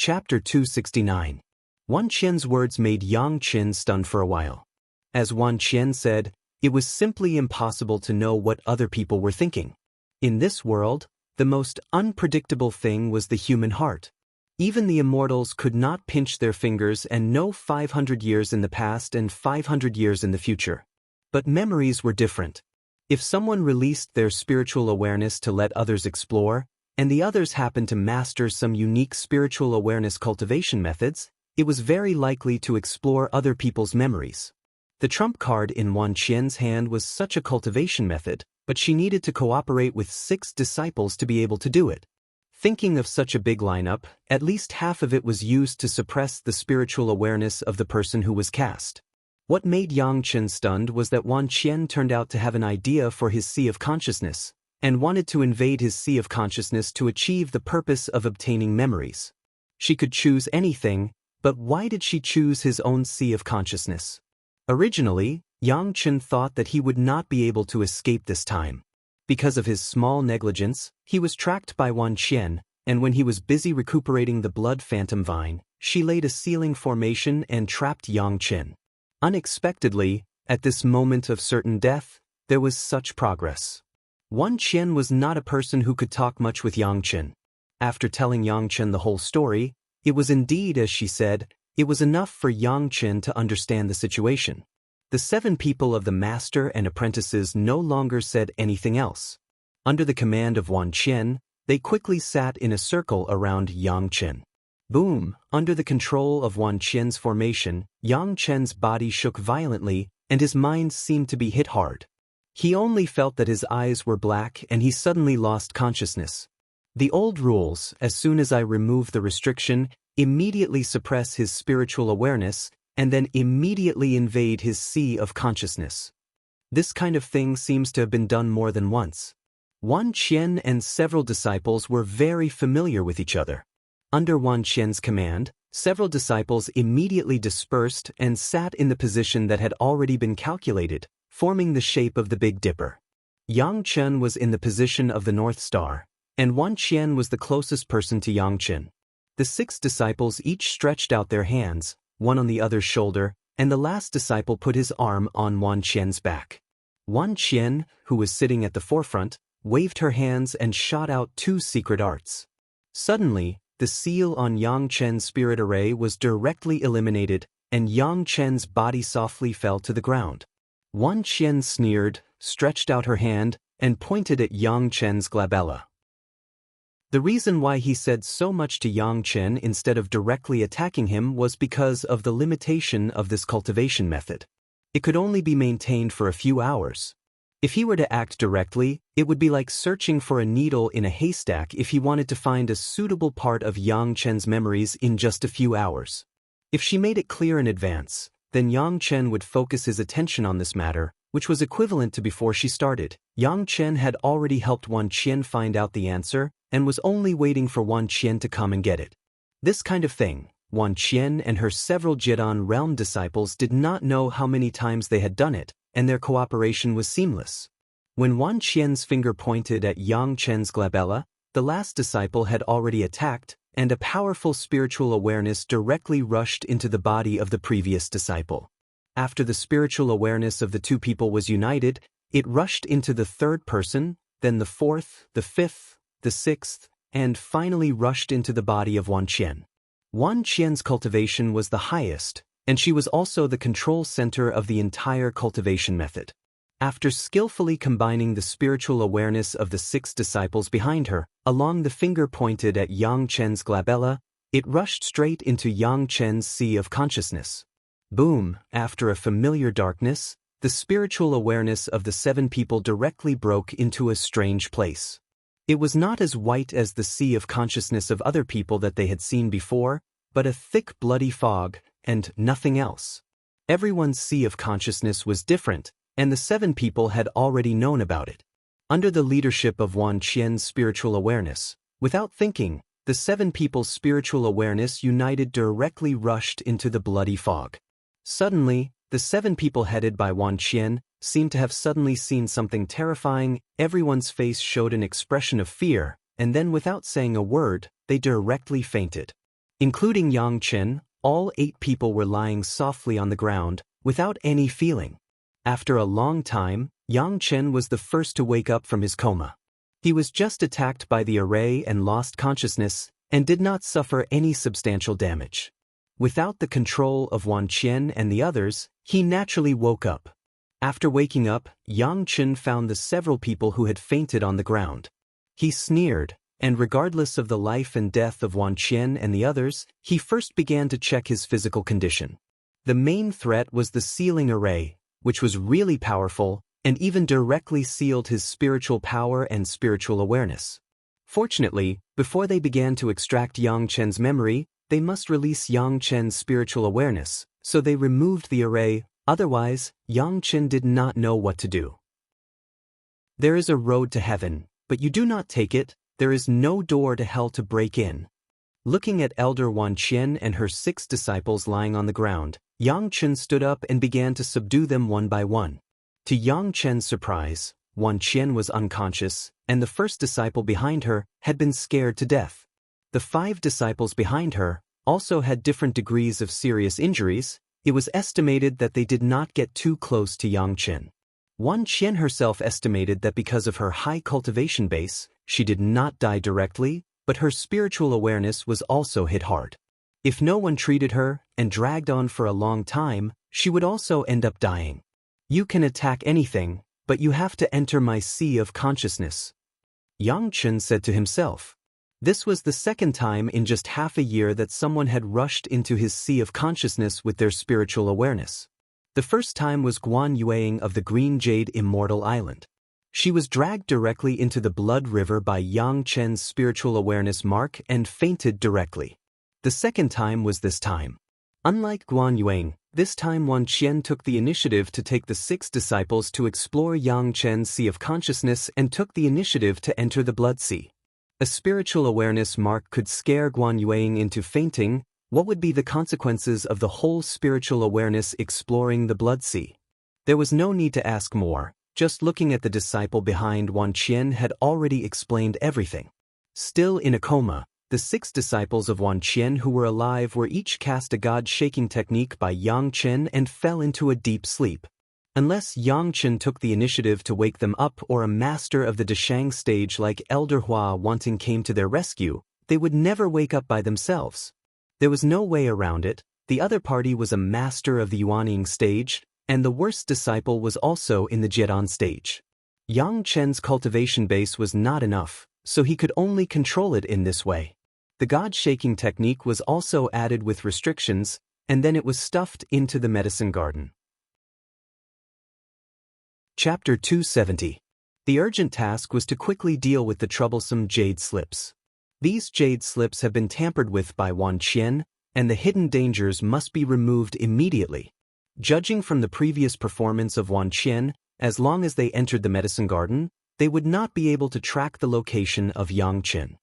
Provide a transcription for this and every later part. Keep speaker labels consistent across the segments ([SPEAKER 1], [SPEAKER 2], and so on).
[SPEAKER 1] Chapter 269. Wan Qian's words made Yang Qin stunned for a while. As Wan Qian said, it was simply impossible to know what other people were thinking. In this world, the most unpredictable thing was the human heart. Even the immortals could not pinch their fingers and know 500 years in the past and 500 years in the future. But memories were different. If someone released their spiritual awareness to let others explore, and the others happened to master some unique spiritual awareness cultivation methods, it was very likely to explore other people's memories. The trump card in Wan Qian's hand was such a cultivation method, but she needed to cooperate with 6 disciples to be able to do it. Thinking of such a big lineup, at least half of it was used to suppress the spiritual awareness of the person who was cast. What made Yang Qin stunned was that Wan Qian turned out to have an idea for his sea of consciousness, and wanted to invade his sea of consciousness to achieve the purpose of obtaining memories. She could choose anything, but why did she choose his own sea of consciousness? Originally, Yang Qin thought that he would not be able to escape this time. Because of his small negligence, he was tracked by Wan Qian, and when he was busy recuperating the blood phantom vine, she laid a sealing formation and trapped Yang Qin. Unexpectedly, at this moment of certain death, there was such progress. Wan Qian was not a person who could talk much with Yang Qin. After telling Yang Qin the whole story, it was indeed, as she said, it was enough for Yang Qin to understand the situation. The 7 people of the master and apprentices no longer said anything else. Under the command of Wan Qian, they quickly sat in a circle around Yang Qin. Boom! Under the control of Wan Qian's formation, Yang Qin's body shook violently, and his mind seemed to be hit hard. He only felt that his eyes were black and he suddenly lost consciousness. The old rules, as soon as I remove the restriction, immediately suppress his spiritual awareness, and then immediately invade his sea of consciousness. This kind of thing seems to have been done more than once. Wan Qian and several disciples were very familiar with each other. Under Wan Qian's command, several disciples immediately dispersed and sat in the position that had already been calculated, forming the shape of the Big Dipper. Yang Qin was in the position of the North Star, and Wan Qian was the closest person to Yang Qin. The 6 disciples each stretched out their hands, one on the other's shoulder, and the last disciple put his arm on Wan Qian's back. Wan Qian, who was sitting at the forefront, waved her hands and shot out 2 secret arts. Suddenly, the seal on Yang Qin's spirit array was directly eliminated, and Yang Qin's body softly fell to the ground. Wan Qian sneered, stretched out her hand, and pointed at Yang Qin's glabella. The reason why he said so much to Yang Qin instead of directly attacking him was because of the limitation of this cultivation method. It could only be maintained for a few hours. If he were to act directly, it would be like searching for a needle in a haystack if he wanted to find a suitable part of Yang Qin's memories in just a few hours. If she made it clear in advance, then Yang Qin would focus his attention on this matter, which was equivalent to before she started. Yang Qin had already helped Wan Qian find out the answer, and was only waiting for Wan Qian to come and get it. This kind of thing, Wan Qian and her several Jidan realm disciples did not know how many times they had done it, and their cooperation was seamless. When Wan Qian's finger pointed at Yang Qin's glabella, the last disciple had already attacked, and a powerful spiritual awareness directly rushed into the body of the previous disciple. After the spiritual awareness of the 2 people was united, it rushed into the 3rd person, then the 4th, the 5th, the 6th, and finally rushed into the body of Wan Qian. Wan Qian's cultivation was the highest, and she was also the control center of the entire cultivation method. After skillfully combining the spiritual awareness of the 6 disciples behind her, along the finger pointed at Yang Qin's glabella, it rushed straight into Yang Qin's sea of consciousness. Boom! After a familiar darkness, the spiritual awareness of the 7 people directly broke into a strange place. It was not as white as the sea of consciousness of other people that they had seen before, but a thick bloody fog, and nothing else. Everyone's sea of consciousness was different, and the 7 people had already known about it. Under the leadership of Wan Qian's spiritual awareness, without thinking, the 7 people's spiritual awareness united directly rushed into the bloody fog. Suddenly, the 7 people headed by Wan Qian seemed to have suddenly seen something terrifying. Everyone's face showed an expression of fear, and then without saying a word, they directly fainted. Including Xianxian, all 8 people were lying softly on the ground, without any feeling. After a long time, Xianxian was the first to wake up from his coma. He was just attacked by the array and lost consciousness, and did not suffer any substantial damage. Without the control of Wanqian and the others, he naturally woke up. After waking up, Xianxian found the several people who had fainted on the ground. He sneered, and regardless of the life and death of Wanqian and the others, he first began to check his physical condition. The main threat was the sealing array, which was really powerful, and even directly sealed his spiritual power and spiritual awareness. Fortunately, before they began to extract Xianxian's memory, they must release Xianxian's spiritual awareness, so they removed the array. Otherwise, Xianxian did not know what to do. There is a road to heaven, but you do not take it. There is no door to hell to break in. Looking at Elder Wanqian and her 6 disciples lying on the ground, Xianxian stood up and began to subdue them one by one. To Xianxian's surprise, Wanqian was unconscious, and the first disciple behind her had been scared to death. The 5 disciples behind her also had different degrees of serious injuries. It was estimated that they did not get too close to Xianxian. Wanqian herself estimated that because of her high cultivation base, she did not die directly, but her spiritual awareness was also hit hard. If no one treated her and dragged on for a long time, she would also end up dying. You can attack anything, but you have to enter my sea of consciousness, Xianxian said to himself. This was the second time in just half a year that someone had rushed into his sea of consciousness with their spiritual awareness. The first time was Guan Yueying of the Green Jade Immortal Island. She was dragged directly into the blood river by Xianxian's spiritual awareness mark and fainted directly. The second time was this time. Unlike Guan Yueying, this time Wanqian took the initiative to take the 6 disciples to explore Xianxian's sea of consciousness and took the initiative to enter the blood sea. A spiritual awareness mark could scare Guan Yueying into fainting. What would be the consequences of the whole spiritual awareness exploring the blood sea? There was no need to ask more. Just looking at the disciple behind Wanqian had already explained everything. Still in a coma, the 6 disciples of Wanqian who were alive were each cast a god-shaking technique by Xianxian and fell into a deep sleep. Unless Xianxian took the initiative to wake them up or a master of the Deshang stage like Elder Hua Wanting came to their rescue, they would never wake up by themselves. There was no way around it. The other party was a master of the Yuanying stage, and the worst disciple was also in the Jiedan stage. Xianxian's cultivation base was not enough, so he could only control it in this way. The god-shaking technique was also added with restrictions, and then it was stuffed into the medicine garden. Chapter 270. The urgent task was to quickly deal with the troublesome jade slips. These jade slips have been tampered with by Wanqian, and the hidden dangers must be removed immediately. Judging from the previous performance of Wanqian, as long as they entered the medicine garden, they would not be able to track the location of Xianxian.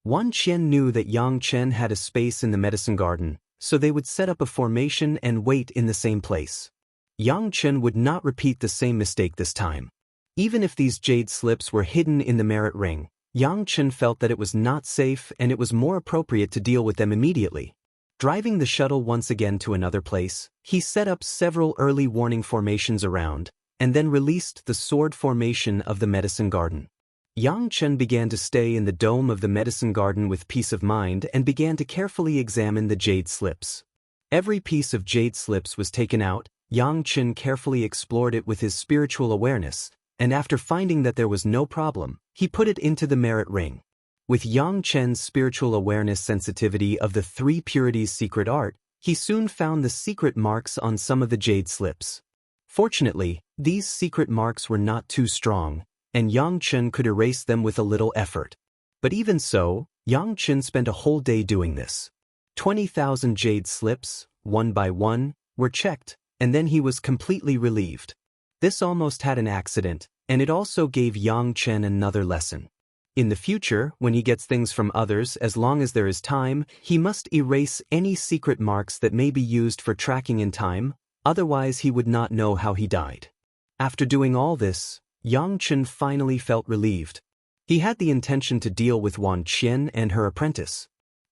[SPEAKER 1] Wanqian knew that Xianxian had a space in the medicine garden, so they would set up a formation and wait in the same place. Xianxian would not repeat the same mistake this time. Even if these jade slips were hidden in the merit ring, Xianxian felt that it was not safe and it was more appropriate to deal with them immediately. Driving the shuttle once again to another place, he set up several early warning formations around, and then released the sword formation of the medicine garden. Xianxian began to stay in the dome of the medicine garden with peace of mind and began to carefully examine the jade slips. Every piece of jade slips was taken out. Xianxian carefully explored it with his spiritual awareness, and after finding that there was no problem, he put it into the merit ring. With Xianxian's spiritual awareness sensitivity of the 3 purities secret art, he soon found the secret marks on some of the jade slips. Fortunately, these secret marks were not too strong, and Xianxian could erase them with a little effort. But even so, Xianxian spent a whole day doing this. 20,000 jade slips, one by one, were checked, and then he was completely relieved. This almost had an accident, and it also gave Xianxian another lesson. In the future, when he gets things from others, as long as there is time, he must erase any secret marks that may be used for tracking in time, otherwise he would not know how he died. After doing all this, Xianxian finally felt relieved. He had the intention to deal with Wanqian and her apprentice.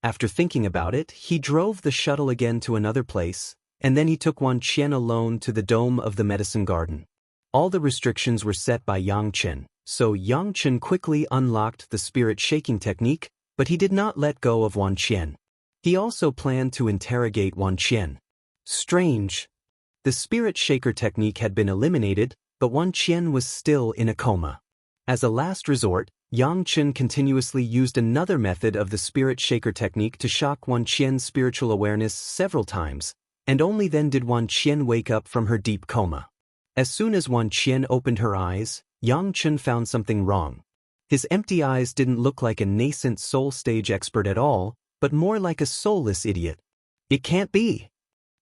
[SPEAKER 1] After thinking about it, he drove the shuttle again to another place, and then he took Xianxian alone to the dome of the medicine garden. All the restrictions were set by Xianxian, so Xianxian quickly unlocked the spirit shaking technique, but he did not let go of Xianxian. He also planned to interrogate Xianxian. Strange. The spirit shaker technique had been eliminated, but Xianxian was still in a coma. As a last resort, Xianxian continuously used another method of the spirit shaker technique to shock Xianxian's spiritual awareness several times, and only then did Xianxian wake up from her deep coma. As soon as Xianxian opened her eyes, Xianxian found something wrong. His empty eyes didn't look like a nascent soul stage expert at all, but more like a soulless idiot. It can't be.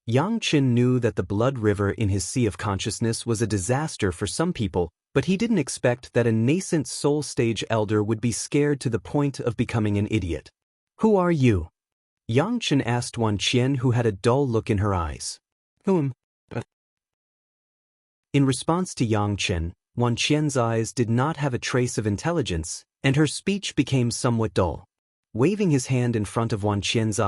[SPEAKER 1] Xianxian knew that the blood river in his sea of consciousness was a disaster for some people, but he didn't expect that a nascent soul stage elder would be scared to the point of becoming an idiot. Who are you? Xianxian asked Xianxian, who had a dull look in her eyes. In response to Xianxian, Xianxian's eyes did not have a trace of intelligence, and her speech became somewhat dull. Waving his hand in front of Xianxian's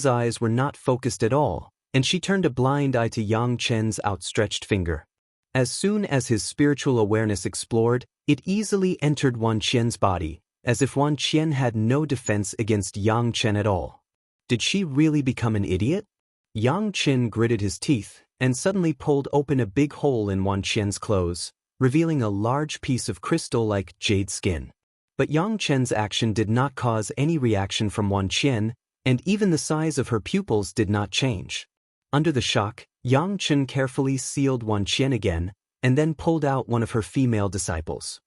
[SPEAKER 1] eyes were not focused at all, and she turned a blind eye to Xianxian's outstretched finger. As soon as his spiritual awareness explored, it easily entered Xianxian's body, as if Xianxian had no defense against Xianxian at all. Did she really become an idiot? Xianxian gritted his teeth, and suddenly pulled open a big hole in Xianxian's clothes, revealing a large piece of crystal-like jade skin. But Xianxian's action did not cause any reaction from Xianxian, and even the size of her pupils did not change. Under the shock, Xianxian carefully sealed Xianxian again, and then pulled out one of her female disciples.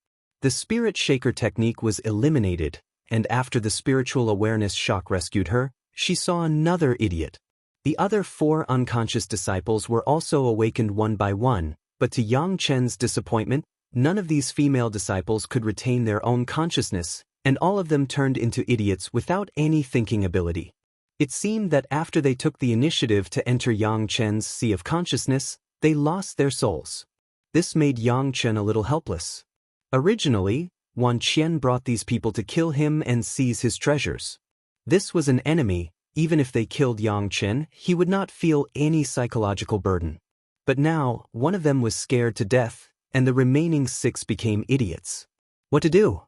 [SPEAKER 1] The spirit shaker technique was eliminated, and after the spiritual awareness shock rescued her, she saw another idiot. The other 4 unconscious disciples were also awakened one by one, but to Xianxian's disappointment, none of these female disciples could retain their own consciousness, and all of them turned into idiots without any thinking ability. It seemed that after they took the initiative to enter Xianxian's sea of consciousness, they lost their souls. This made Xianxian a little helpless. Originally, Xianxian brought these people to kill him and seize his treasures. This was an enemy. Even if they killed Xianxian, he would not feel any psychological burden. But now, one of them was scared to death, and the remaining 6 became idiots. What to do?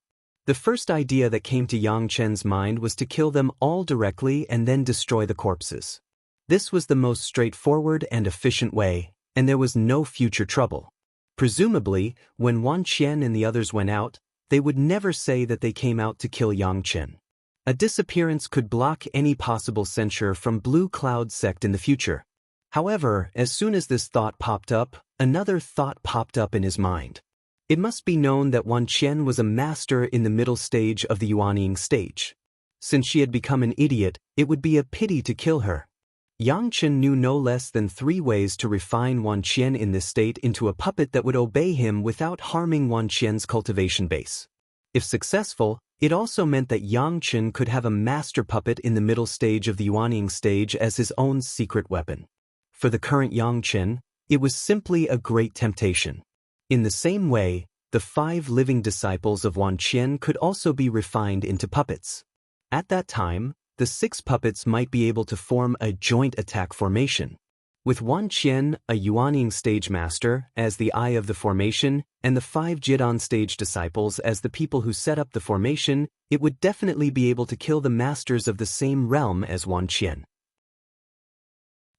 [SPEAKER 1] The first idea that came to Xianxian's mind was to kill them all directly and then destroy the corpses. This was the most straightforward and efficient way, and there was no future trouble. Presumably, when Xianxian and the others went out, they would never say that they came out to kill Xianxian. A disappearance could block any possible censure from Blue Cloud sect in the future. However, as soon as this thought popped up, another thought popped up in his mind. It must be known that Xianxian was a master in the middle stage of the Yuanying stage. Since she had become an idiot, it would be a pity to kill her. Xianxian knew no less than 3 ways to refine Xianxian in this state into a puppet that would obey him without harming Xianxian's cultivation base. If successful, it also meant that Xianxian could have a master puppet in the middle stage of the Yuanying stage as his own secret weapon. For the current Xianxian, it was simply a great temptation. In the same way, the 5 living disciples of Xianxian could also be refined into puppets. At that time, the 6 puppets might be able to form a joint attack formation. With Xianxian, a Yuanying stage master, as the eye of the formation, and the 5 Jidan stage disciples as the people who set up the formation, it would definitely be able to kill the masters of the same realm as Xianxian.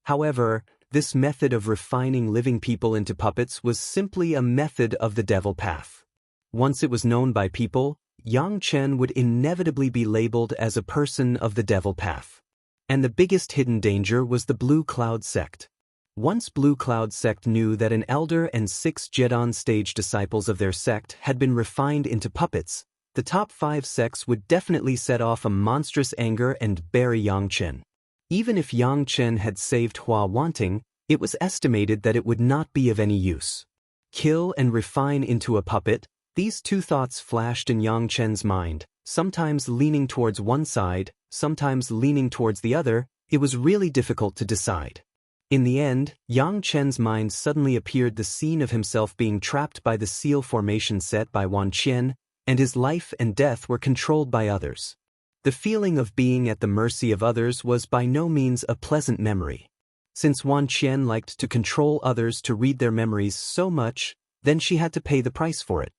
[SPEAKER 1] However, this method of refining living people into puppets was simply a method of the devil path. Once it was known by people, Xianxian would inevitably be labeled as a person of the devil path. And the biggest hidden danger was the Blue Cloud sect. Once Blue Cloud sect knew that an elder and 6 Jidan stage disciples of their sect had been refined into puppets, the top 5 sects would definitely set off a monstrous anger and bury Xianxian. Even if Xianxian had saved Hua Wanting, it was estimated that it would not be of any use. Kill and refine into a puppet, these 2 thoughts flashed in Xianxian's mind, sometimes leaning towards one side, sometimes leaning towards the other. It was really difficult to decide. In the end, Xianxian's mind suddenly appeared the scene of himself being trapped by the seal formation set by Xianxian, and his life and death were controlled by others. The feeling of being at the mercy of others was by no means a pleasant memory. Since Xianxian liked to control others to read their memories so much, then she had to pay the price for it.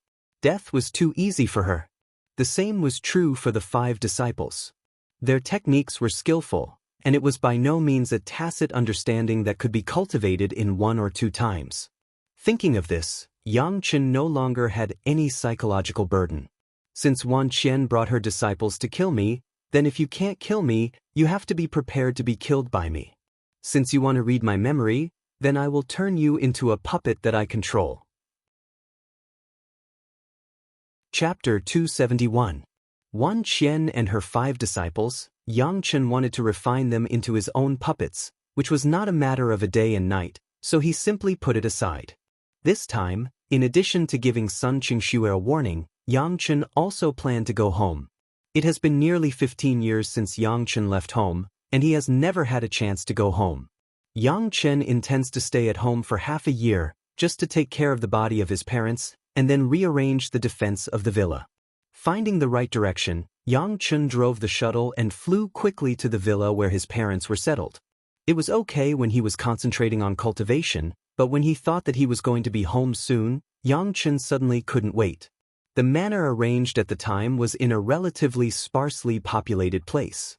[SPEAKER 1] Death was too easy for her. The same was true for the 5 disciples. Their techniques were skillful, and it was by no means a tacit understanding that could be cultivated in 1 or 2 times. Thinking of this, Zhanxian no longer had any psychological burden. Since Xianxian brought her disciples to kill me, then if you can't kill me, you have to be prepared to be killed by me. Since you want to read my memory, then I will turn you into a puppet that I control. Chapter 271. Xianxian and her 5 disciples, Zhanxian wanted to refine them into his own puppets, which was not a matter of a day and night, so he simply put it aside. This time, in addition to giving Sun Qingxue a warning, Zhanxian also planned to go home. It has been nearly 15 years since Zhanxian left home, and he has never had a chance to go home. Zhanxian intends to stay at home for half a year, just to take care of the body of his parents, and then rearrange the defense of the villa. Finding the right direction, Zhanxian drove the shuttle and flew quickly to the villa where his parents were settled. It was okay when he was concentrating on cultivation, but when he thought that he was going to be home soon, Zhanxian suddenly couldn't wait. The manor arranged at the time was in a relatively sparsely populated place.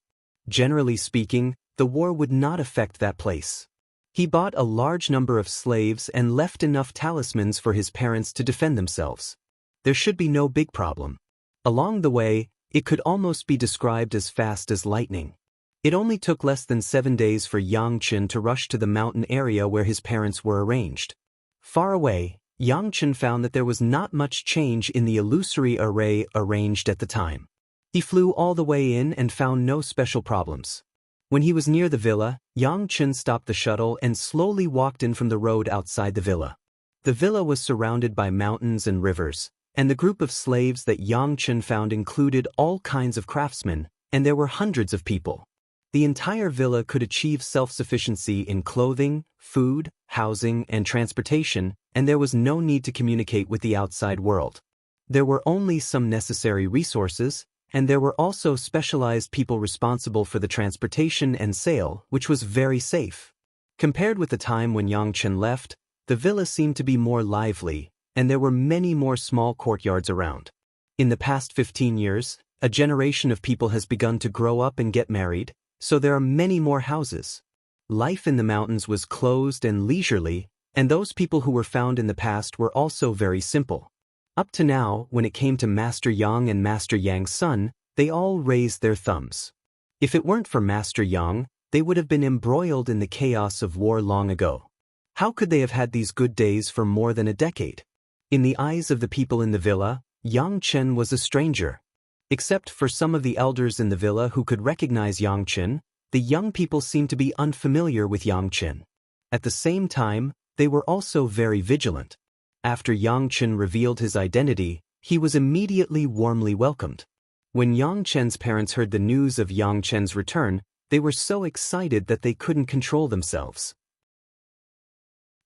[SPEAKER 1] Generally speaking, the war would not affect that place. He bought a large number of slaves and left enough talismans for his parents to defend themselves. There should be no big problem. Along the way, it could almost be described as fast as lightning. It only took less than 7 days for Zhanxian to rush to the mountain area where his parents were arranged. Far away, Zhanxian found that there was not much change in the illusory array arranged at the time. He flew all the way in and found no special problems. When he was near the villa, Zhanxian stopped the shuttle and slowly walked in from the road outside the villa. The villa was surrounded by mountains and rivers, and the group of slaves that Zhanxian found included all kinds of craftsmen, and there were hundreds of people. The entire villa could achieve self-sufficiency in clothing, food, housing, and transportation, and there was no need to communicate with the outside world. There were only some necessary resources, and there were also specialized people responsible for the transportation and sale, which was very safe. Compared with the time when Zhanxian left, the villa seemed to be more lively, and there were many more small courtyards around. In the past 15 years, a generation of people has begun to grow up and get married, so there are many more houses. Life in the mountains was closed and leisurely, and those people who were found in the past were also very simple. Up to now, when it came to Master Yang and Master Yang's son, they all raised their thumbs. If it weren't for Master Yang, they would have been embroiled in the chaos of war long ago. How could they have had these good days for more than a decade? In the eyes of the people in the villa, Zhanxian was a stranger. Except for some of the elders in the villa who could recognize Zhanxian, the young people seemed to be unfamiliar with Zhanxian. At the same time, they were also very vigilant. After Zhanxian revealed his identity, he was immediately warmly welcomed. When Zhanxian's parents heard the news of Zhanxian's return, they were so excited that they couldn't control themselves.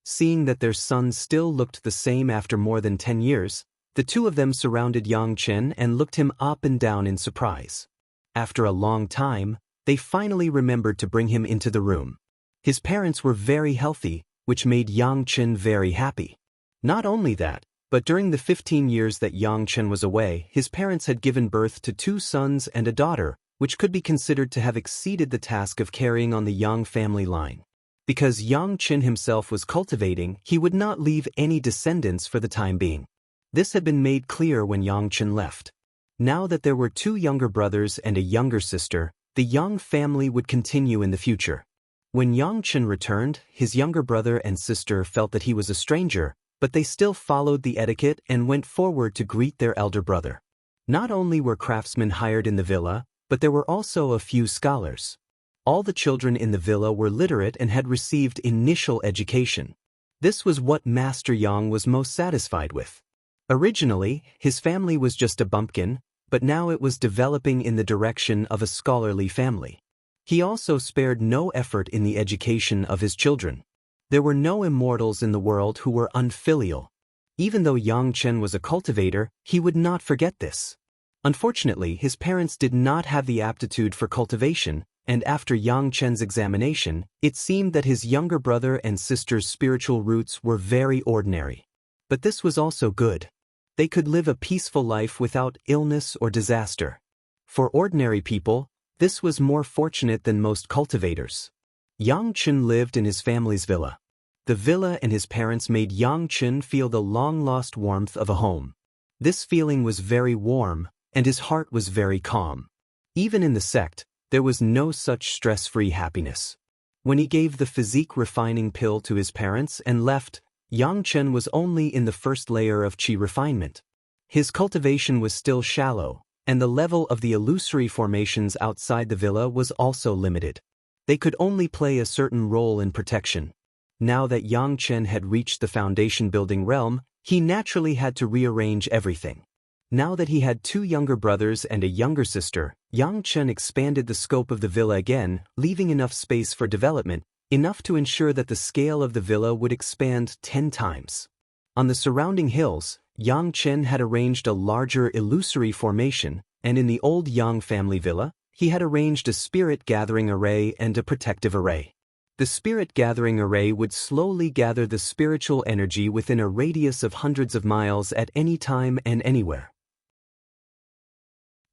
[SPEAKER 1] Seeing that their son still looked the same after more than 10 years, the two of them surrounded Zhanxian and looked him up and down in surprise. After a long time, they finally remembered to bring him into the room. His parents were very healthy, which made Zhanxian very happy. Not only that, but during the 15 years that Zhanxian was away, his parents had given birth to 2 sons and a daughter, which could be considered to have exceeded the task of carrying on the Yang family line. Because Zhanxian himself was cultivating, he would not leave any descendants for the time being. This had been made clear when Zhanxian left. Now that there were 2 younger brothers and a younger sister, the Yang family would continue in the future. When Zhanxian returned, his younger brother and sister felt that he was a stranger, but they still followed the etiquette and went forward to greet their elder brother. Not only were craftsmen hired in the villa, but there were also a few scholars. All the children in the villa were literate and had received initial education. This was what Master Yang was most satisfied with. Originally, his family was just a bumpkin, but now it was developing in the direction of a scholarly family. He also spared no effort in the education of his children. There were no immortals in the world who were unfilial. Even though Zhanxian was a cultivator, he would not forget this. Unfortunately, his parents did not have the aptitude for cultivation, and after Yang Chen's examination, it seemed that his younger brother and sister's spiritual roots were very ordinary. But this was also good. They could live a peaceful life without illness or disaster. For ordinary people, this was more fortunate than most cultivators. Yang Chen lived in his family's villa. The villa and his parents made Yang Chen feel the long-lost warmth of a home. This feeling was very warm, and his heart was very calm. Even in the sect, there was no such stress-free happiness. When he gave the physique-refining pill to his parents and left, Yang Chen was only in the first layer of qi refinement. His cultivation was still shallow, and the level of the illusory formations outside the villa was also limited. They could only play a certain role in protection. Now that Yang Chen had reached the foundation-building realm, he naturally had to rearrange everything. Now that he had 2 younger brothers and a younger sister, Yang Chen expanded the scope of the villa again, leaving enough space for development, enough to ensure that the scale of the villa would expand 10 times. On the surrounding hills, Yang Chen had arranged a larger illusory formation, and in the old Yang family villa, he had arranged a spirit-gathering array and a protective array. The spirit-gathering array would slowly gather the spiritual energy within a radius of hundreds of miles at any time and anywhere.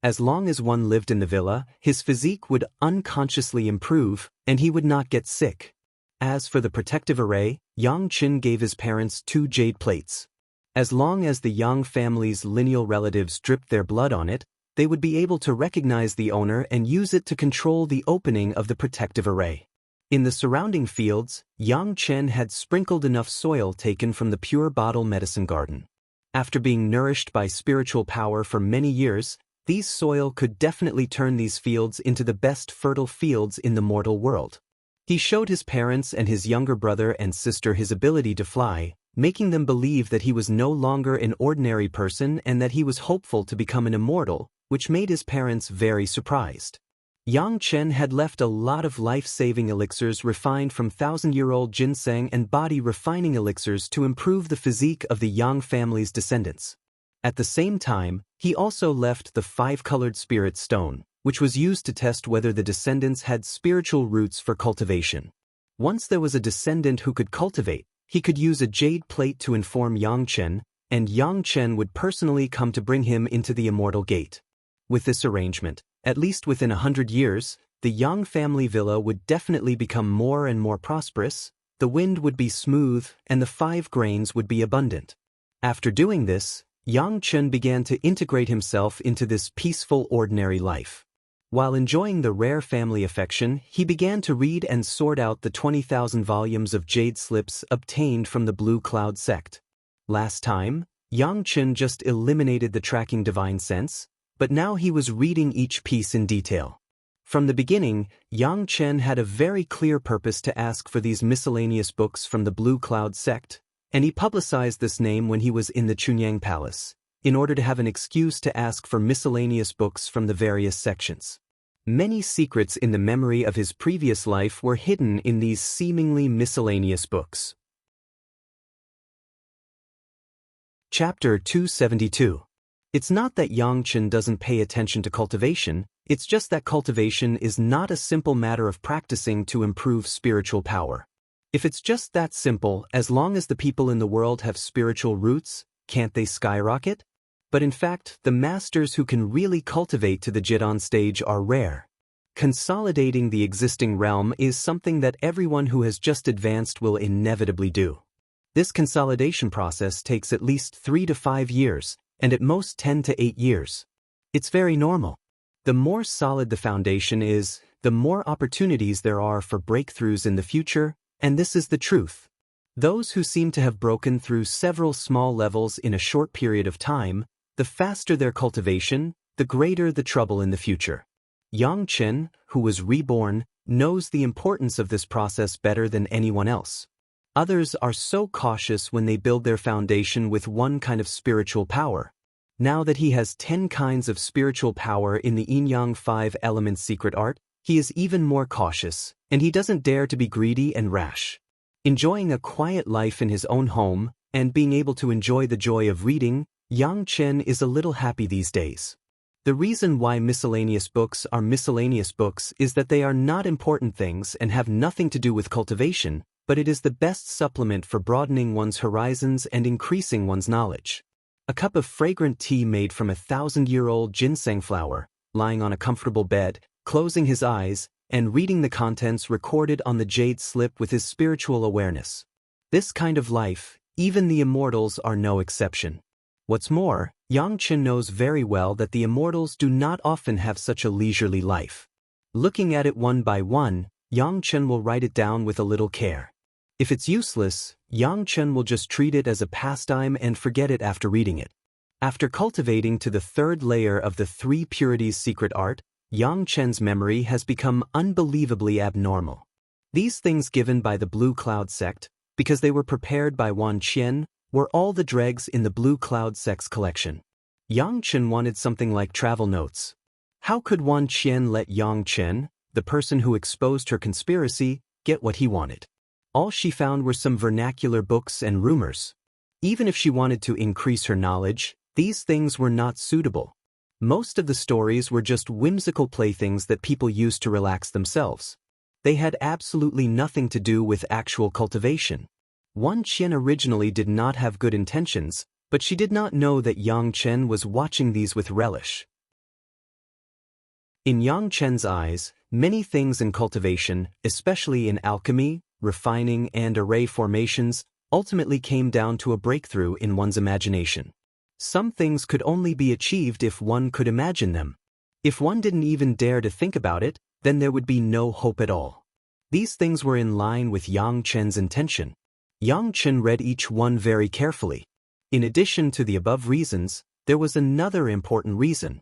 [SPEAKER 1] As long as one lived in the villa, his physique would unconsciously improve, and he would not get sick. As for the protective array, Yang Chen gave his parents 2 jade plates. As long as the Yang family's lineal relatives dripped their blood on it, they would be able to recognize the owner and use it to control the opening of the protective array. In the surrounding fields, Yang Chen had sprinkled enough soil taken from the pure bottle medicine garden. After being nourished by spiritual power for many years, these soil could definitely turn these fields into the best fertile fields in the mortal world. He showed his parents and his younger brother and sister his ability to fly, making them believe that he was no longer an ordinary person and that he was hopeful to become an immortal, which made his parents very surprised. Yang Chen had left a lot of life-saving elixirs refined from 1,000-year-old ginseng and body-refining elixirs to improve the physique of the Yang family's descendants. At the same time, he also left the 5-colored spirit stone, which was used to test whether the descendants had spiritual roots for cultivation. Once there was a descendant who could cultivate, he could use a jade plate to inform Yang Chen, and Yang Chen would personally come to bring him into the immortal gate. With this arrangement, at least within 100 years, the Yang family villa would definitely become more and more prosperous, the wind would be smooth, and the 5 grains would be abundant. After doing this, Yang Chen began to integrate himself into this peaceful ordinary life. While enjoying the rare family affection, he began to read and sort out the 20,000 volumes of jade slips obtained from the Blue Cloud sect. Last time, Yang Chen just eliminated the tracking divine sense, but now he was reading each piece in detail. From the beginning, Yang Chen had a very clear purpose to ask for these miscellaneous books from the Blue Cloud sect, and he publicized this name when he was in the Chunyang Palace, in order to have an excuse to ask for miscellaneous books from the various sections. Many secrets in the memory of his previous life were hidden in these seemingly miscellaneous books. Chapter 272. It's not that Yang Chen doesn't pay attention to cultivation, it's just that cultivation is not a simple matter of practicing to improve spiritual power. If it's just that simple, as long as the people in the world have spiritual roots, can't they skyrocket? But in fact, the masters who can really cultivate to the Jidan stage are rare. Consolidating the existing realm is something that everyone who has just advanced will inevitably do. This consolidation process takes at least 3 to 5 years, and at most 10 to 8 years. It's very normal. The more solid the foundation is, the more opportunities there are for breakthroughs in the future, and this is the truth. Those who seem to have broken through several small levels in a short period of time, the faster their cultivation, the greater the trouble in the future. Yang Chen, who was reborn, knows the importance of this process better than anyone else. Others are so cautious when they build their foundation with one kind of spiritual power. Now that he has 10 kinds of spiritual power in the Yin-Yang 5 Elements secret art, he is even more cautious, and he doesn't dare to be greedy and rash. Enjoying a quiet life in his own home, and being able to enjoy the joy of reading, Yang Chen is a little happy these days. The reason why miscellaneous books are miscellaneous books is that they are not important things and have nothing to do with cultivation, but it is the best supplement for broadening one's horizons and increasing one's knowledge. A cup of fragrant tea made from a 1,000-year-old ginseng flower, lying on a comfortable bed, closing his eyes, and reading the contents recorded on the jade slip with his spiritual awareness. This kind of life, even the immortals are no exception. What's more, Xianxian knows very well that the immortals do not often have such a leisurely life. Looking at it one by one, Xianxian will write it down with a little care. If it's useless, Xianxian will just treat it as a pastime and forget it after reading it. After cultivating to the third layer of the three purities secret art, Xianxian's memory has become unbelievably abnormal. These things given by the Blue Cloud sect, because they were prepared by Wan Qian, were all the dregs in the Blue Cloud sect's collection. Xianxian wanted something like travel notes. How could Wan Qian let Xianxian, the person who exposed her conspiracy, get what he wanted? All she found were some vernacular books and rumors. Even if she wanted to increase her knowledge, these things were not suitable. Most of the stories were just whimsical playthings that people used to relax themselves. They had absolutely nothing to do with actual cultivation. Wan Qian originally did not have good intentions, but she did not know that Xianxian was watching these with relish. In Xianxian's eyes, many things in cultivation, especially in alchemy, refining, and array formations, ultimately came down to a breakthrough in one's imagination. Some things could only be achieved if one could imagine them. If one didn't even dare to think about it, then there would be no hope at all. These things were in line with Xianxian's intention. Xianxian read each one very carefully. In addition to the above reasons, there was another important reason.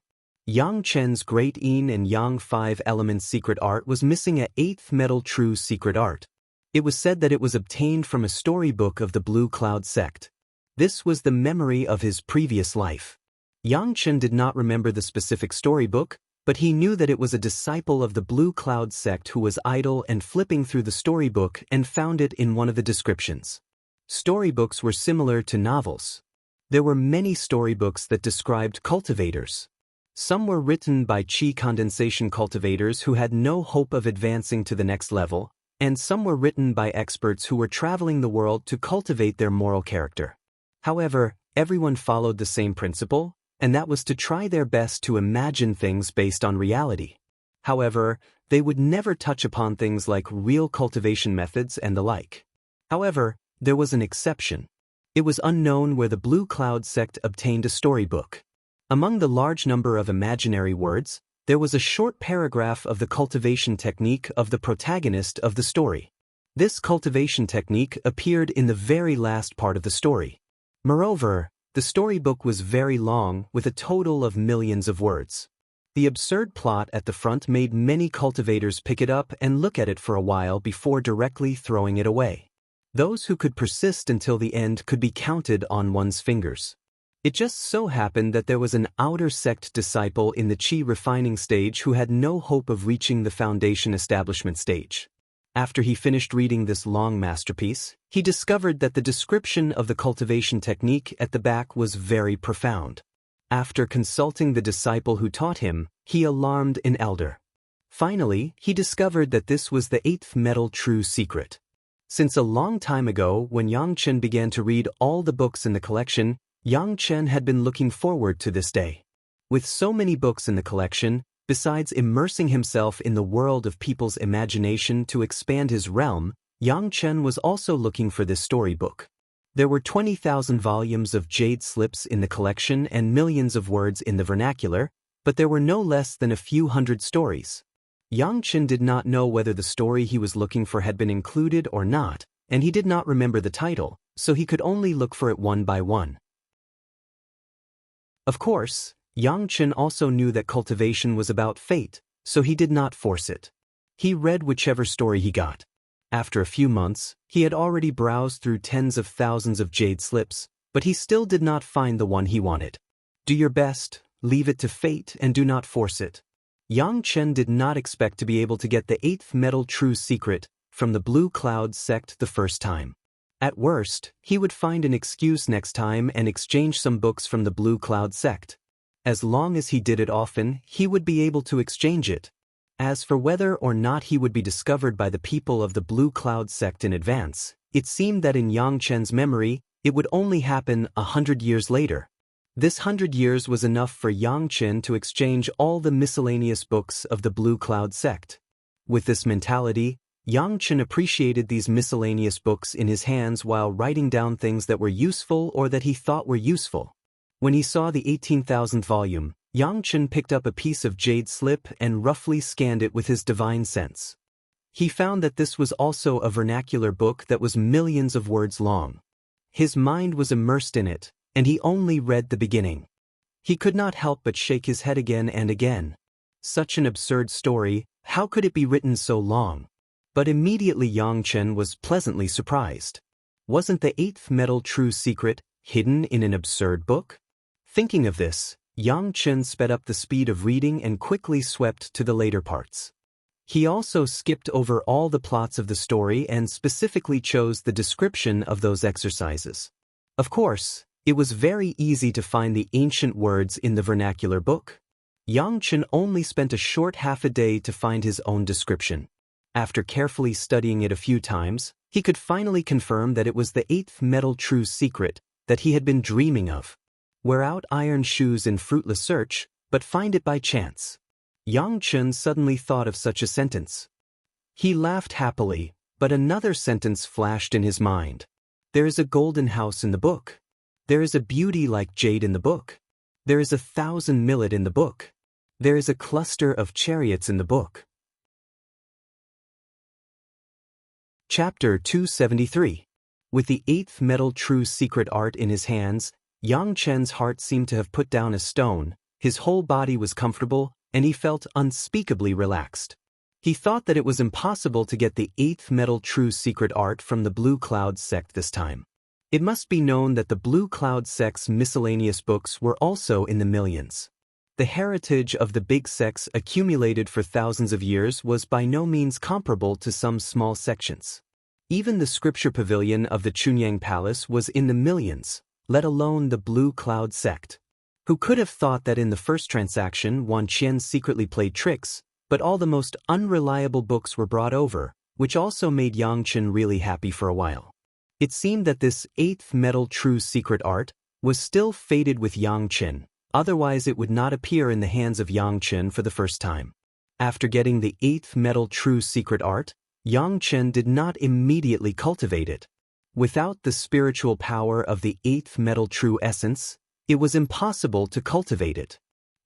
[SPEAKER 1] Xianxian's Great Yin and Yang 5 Elements secret art was missing a 8th metal true secret art. It was said that it was obtained from a storybook of the Blue Cloud sect. This was the memory of his previous life. Xianxian did not remember the specific storybook, but he knew that it was a disciple of the Blue Cloud sect who was idle and flipping through the storybook and found it in one of the descriptions. Storybooks were similar to novels. There were many storybooks that described cultivators. Some were written by qi condensation cultivators who had no hope of advancing to the next level, and some were written by experts who were traveling the world to cultivate their moral character. However, everyone followed the same principle, and that was to try their best to imagine things based on reality. However, they would never touch upon things like real cultivation methods and the like. However, there was an exception. It was unknown where the Blue Cloud sect obtained a storybook. Among the large number of imaginary words, there was a short paragraph of the cultivation technique of the protagonist of the story. This cultivation technique appeared in the very last part of the story. Moreover, the storybook was very long, with a total of millions of words. The absurd plot at the front made many cultivators pick it up and look at it for a while before directly throwing it away. Those who could persist until the end could be counted on one's fingers. It just so happened that there was an outer sect disciple in the Qi refining stage who had no hope of reaching the foundation establishment stage. After he finished reading this long masterpiece, he discovered that the description of the cultivation technique at the back was very profound. After consulting the disciple who taught him, he alarmed an elder. Finally, he discovered that this was the 8th metal true secret. Since a long time ago, when Xianxian began to read all the books in the collection, Xianxian had been looking forward to this day. With so many books in the collection, besides immersing himself in the world of people's imagination to expand his realm, Xianxian was also looking for this storybook. There were 20,000 volumes of jade slips in the collection and millions of words in the vernacular, but there were no less than a few hundred stories. Xianxian did not know whether the story he was looking for had been included or not, and he did not remember the title, so he could only look for it one by one. Of course, Xianxian also knew that cultivation was about fate, so he did not force it. He read whichever story he got. After a few months, he had already browsed through tens of thousands of jade slips, but he still did not find the one he wanted. Do your best, leave it to fate, and do not force it. Xianxian did not expect to be able to get the 8th metal true secret from the Blue Cloud sect the first time. At worst, he would find an excuse next time and exchange some books from the Blue Cloud sect. As long as he did it often, he would be able to exchange it. As for whether or not he would be discovered by the people of the Blue Cloud sect in advance, it seemed that in Xianxian's memory, it would only happen 100 years later. This 100 years was enough for Xianxian to exchange all the miscellaneous books of the Blue Cloud sect. With this mentality, Xianxian appreciated these miscellaneous books in his hands while writing down things that were useful or that he thought were useful. When he saw the 18,000th volume, Xianxian picked up a piece of jade slip and roughly scanned it with his divine sense. He found that this was also a vernacular book that was millions of words long. His mind was immersed in it, and he only read the beginning. He could not help but shake his head again and again. Such an absurd story, how could it be written so long? But immediately Xianxian was pleasantly surprised. Wasn't the eighth metal true secret hidden in an absurd book? Thinking of this, Xianxian sped up the speed of reading and quickly swept to the later parts. He also skipped over all the plots of the story and specifically chose the description of those exercises. Of course, it was very easy to find the ancient words in the vernacular book. Xianxian only spent a short half a day to find his own description. After carefully studying it a few times, he could finally confirm that it was the eighth metal true secret that he had been dreaming of. Wear out iron shoes in fruitless search, but find it by chance. Xianxian suddenly thought of such a sentence. He laughed happily, but another sentence flashed in his mind. There is a golden house in the book. There is a beauty like jade in the book. There is 1,000 millet in the book. There is a cluster of chariots in the book. Chapter 273. With the eighth metal true secret art in his hands, Xianxian's heart seemed to have put down a stone, his whole body was comfortable, and he felt unspeakably relaxed. He thought that it was impossible to get the eighth metal true secret art from the Blue Cloud sect this time. It must be known that the Blue Cloud sect's miscellaneous books were also in the millions. The heritage of the big sects accumulated for thousands of years was by no means comparable to some small sections. Even the scripture pavilion of the Chunyang Palace was in the millions, let alone the Blue Cloud sect. Who could have thought that in the first transaction Wan Qian secretly played tricks, but all the most unreliable books were brought over, which also made Xianxian really happy for a while. It seemed that this eighth metal true secret art was still fated with Xianxian, otherwise it would not appear in the hands of Xianxian for the first time. After getting the eighth metal true secret art, Xianxian did not immediately cultivate it. Without the spiritual power of the eighth metal true essence, it was impossible to cultivate it.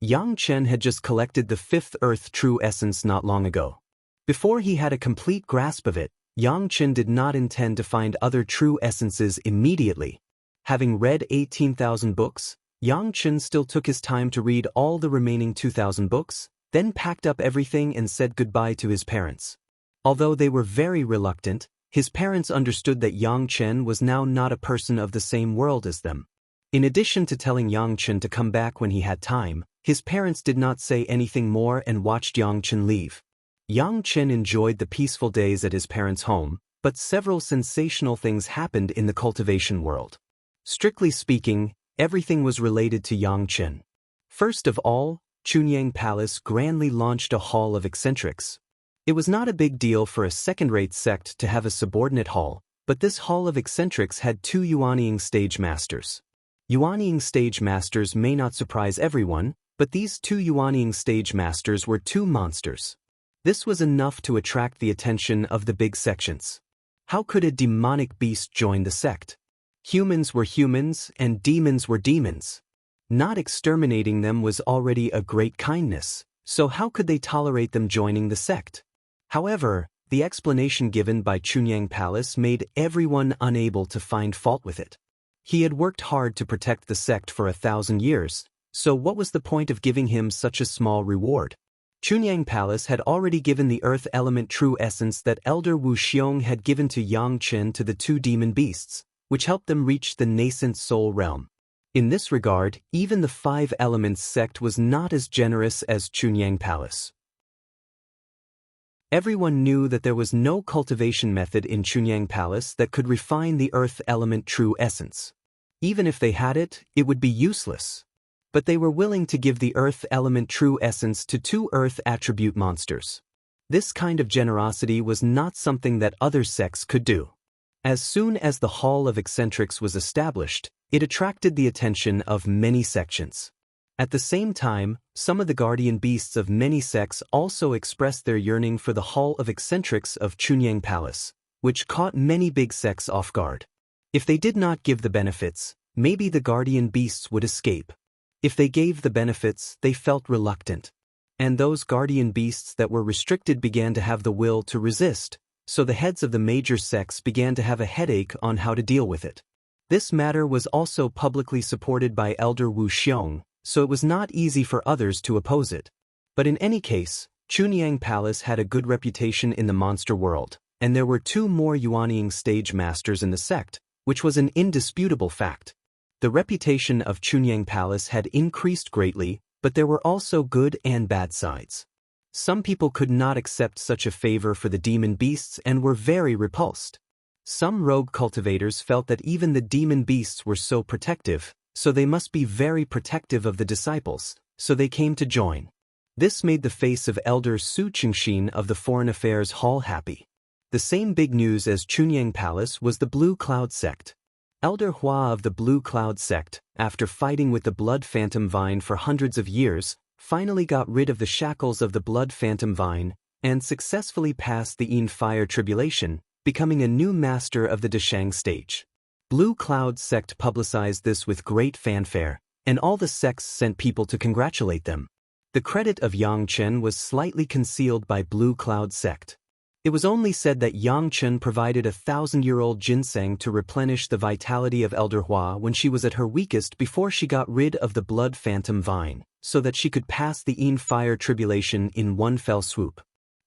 [SPEAKER 1] Xianxian had just collected the fifth earth true essence not long ago. Before he had a complete grasp of it, Xianxian did not intend to find other true essences immediately. Having read 18,000 books, Xianxian still took his time to read all the remaining 2,000 books, then packed up everything and said goodbye to his parents. Although they were very reluctant, his parents understood that Xianxian was now not a person of the same world as them. In addition to telling Xianxian to come back when he had time, his parents did not say anything more and watched Xianxian leave. Xianxian enjoyed the peaceful days at his parents' home, but several sensational things happened in the cultivation world. Strictly speaking, everything was related to Xianxian. First of all, Chunyang Palace grandly launched a hall of eccentrics. It was not a big deal for a second-rate sect to have a subordinate hall, but this hall of eccentrics had 2 Yuanying stage masters. Yuanying stage masters may not surprise everyone, but these 2 Yuanying stage masters were 2 monsters. This was enough to attract the attention of the big sections. How could a demonic beast join the sect? Humans were humans and demons were demons. Not exterminating them was already a great kindness, so how could they tolerate them joining the sect? However, the explanation given by Chunyang Palace made everyone unable to find fault with it. He had worked hard to protect the sect for 1,000 years, so what was the point of giving him such a small reward? Chunyang Palace had already given the earth element true essence that Elder Wu Xiong had given to Xianxian to the 2 demon beasts, which helped them reach the nascent soul realm. In this regard, even the 5 elements sect was not as generous as Chunyang Palace. Everyone knew that there was no cultivation method in Chunyang Palace that could refine the earth element true essence. Even if they had it, it would be useless. but they were willing to give the earth element true essence to 2 earth attribute monsters. This kind of generosity was not something that other sects could do. As soon as the Hall of Eccentrics was established, it attracted the attention of many sections. At the same time, some of the guardian beasts of many sects also expressed their yearning for the Hall of Eccentrics of Chunyang Palace, which caught many big sects off guard. If they did not give the benefits, maybe the guardian beasts would escape. If they gave the benefits, they felt reluctant. And those guardian beasts that were restricted began to have the will to resist, so the heads of the major sects began to have a headache on how to deal with it. This matter was also publicly supported by Elder Wu Xiong, so it was not easy for others to oppose it. But in any case, Chunyang Palace had a good reputation in the monster world, and there were 2 more Yuanying stage masters in the sect, which was an indisputable fact. The reputation of Chunyang Palace had increased greatly, but there were also good and bad sides. Some people could not accept such a favor for the demon beasts and were very repulsed. Some rogue cultivators felt that even the demon beasts were so protective, so they must be very protective of the disciples, so they came to join. This made the face of Elder Su Qingxin of the Foreign Affairs Hall happy. The same big news as Chunyang Palace was the Blue Cloud sect. Elder Hua of the Blue Cloud sect, after fighting with the Blood Phantom Vine for hundreds of years, finally got rid of the shackles of the Blood Phantom Vine and successfully passed the Yin Fire Tribulation, becoming a new master of the Deshang stage. Blue Cloud sect publicized this with great fanfare, and all the sects sent people to congratulate them. The credit of Yangchen was slightly concealed by Blue Cloud sect. It was only said that Yangchen provided 1,000-year-old ginseng to replenish the vitality of Elder Hua when she was at her weakest before she got rid of the Blood Phantom Vine, so that she could pass the Yin Fire Tribulation in one fell swoop.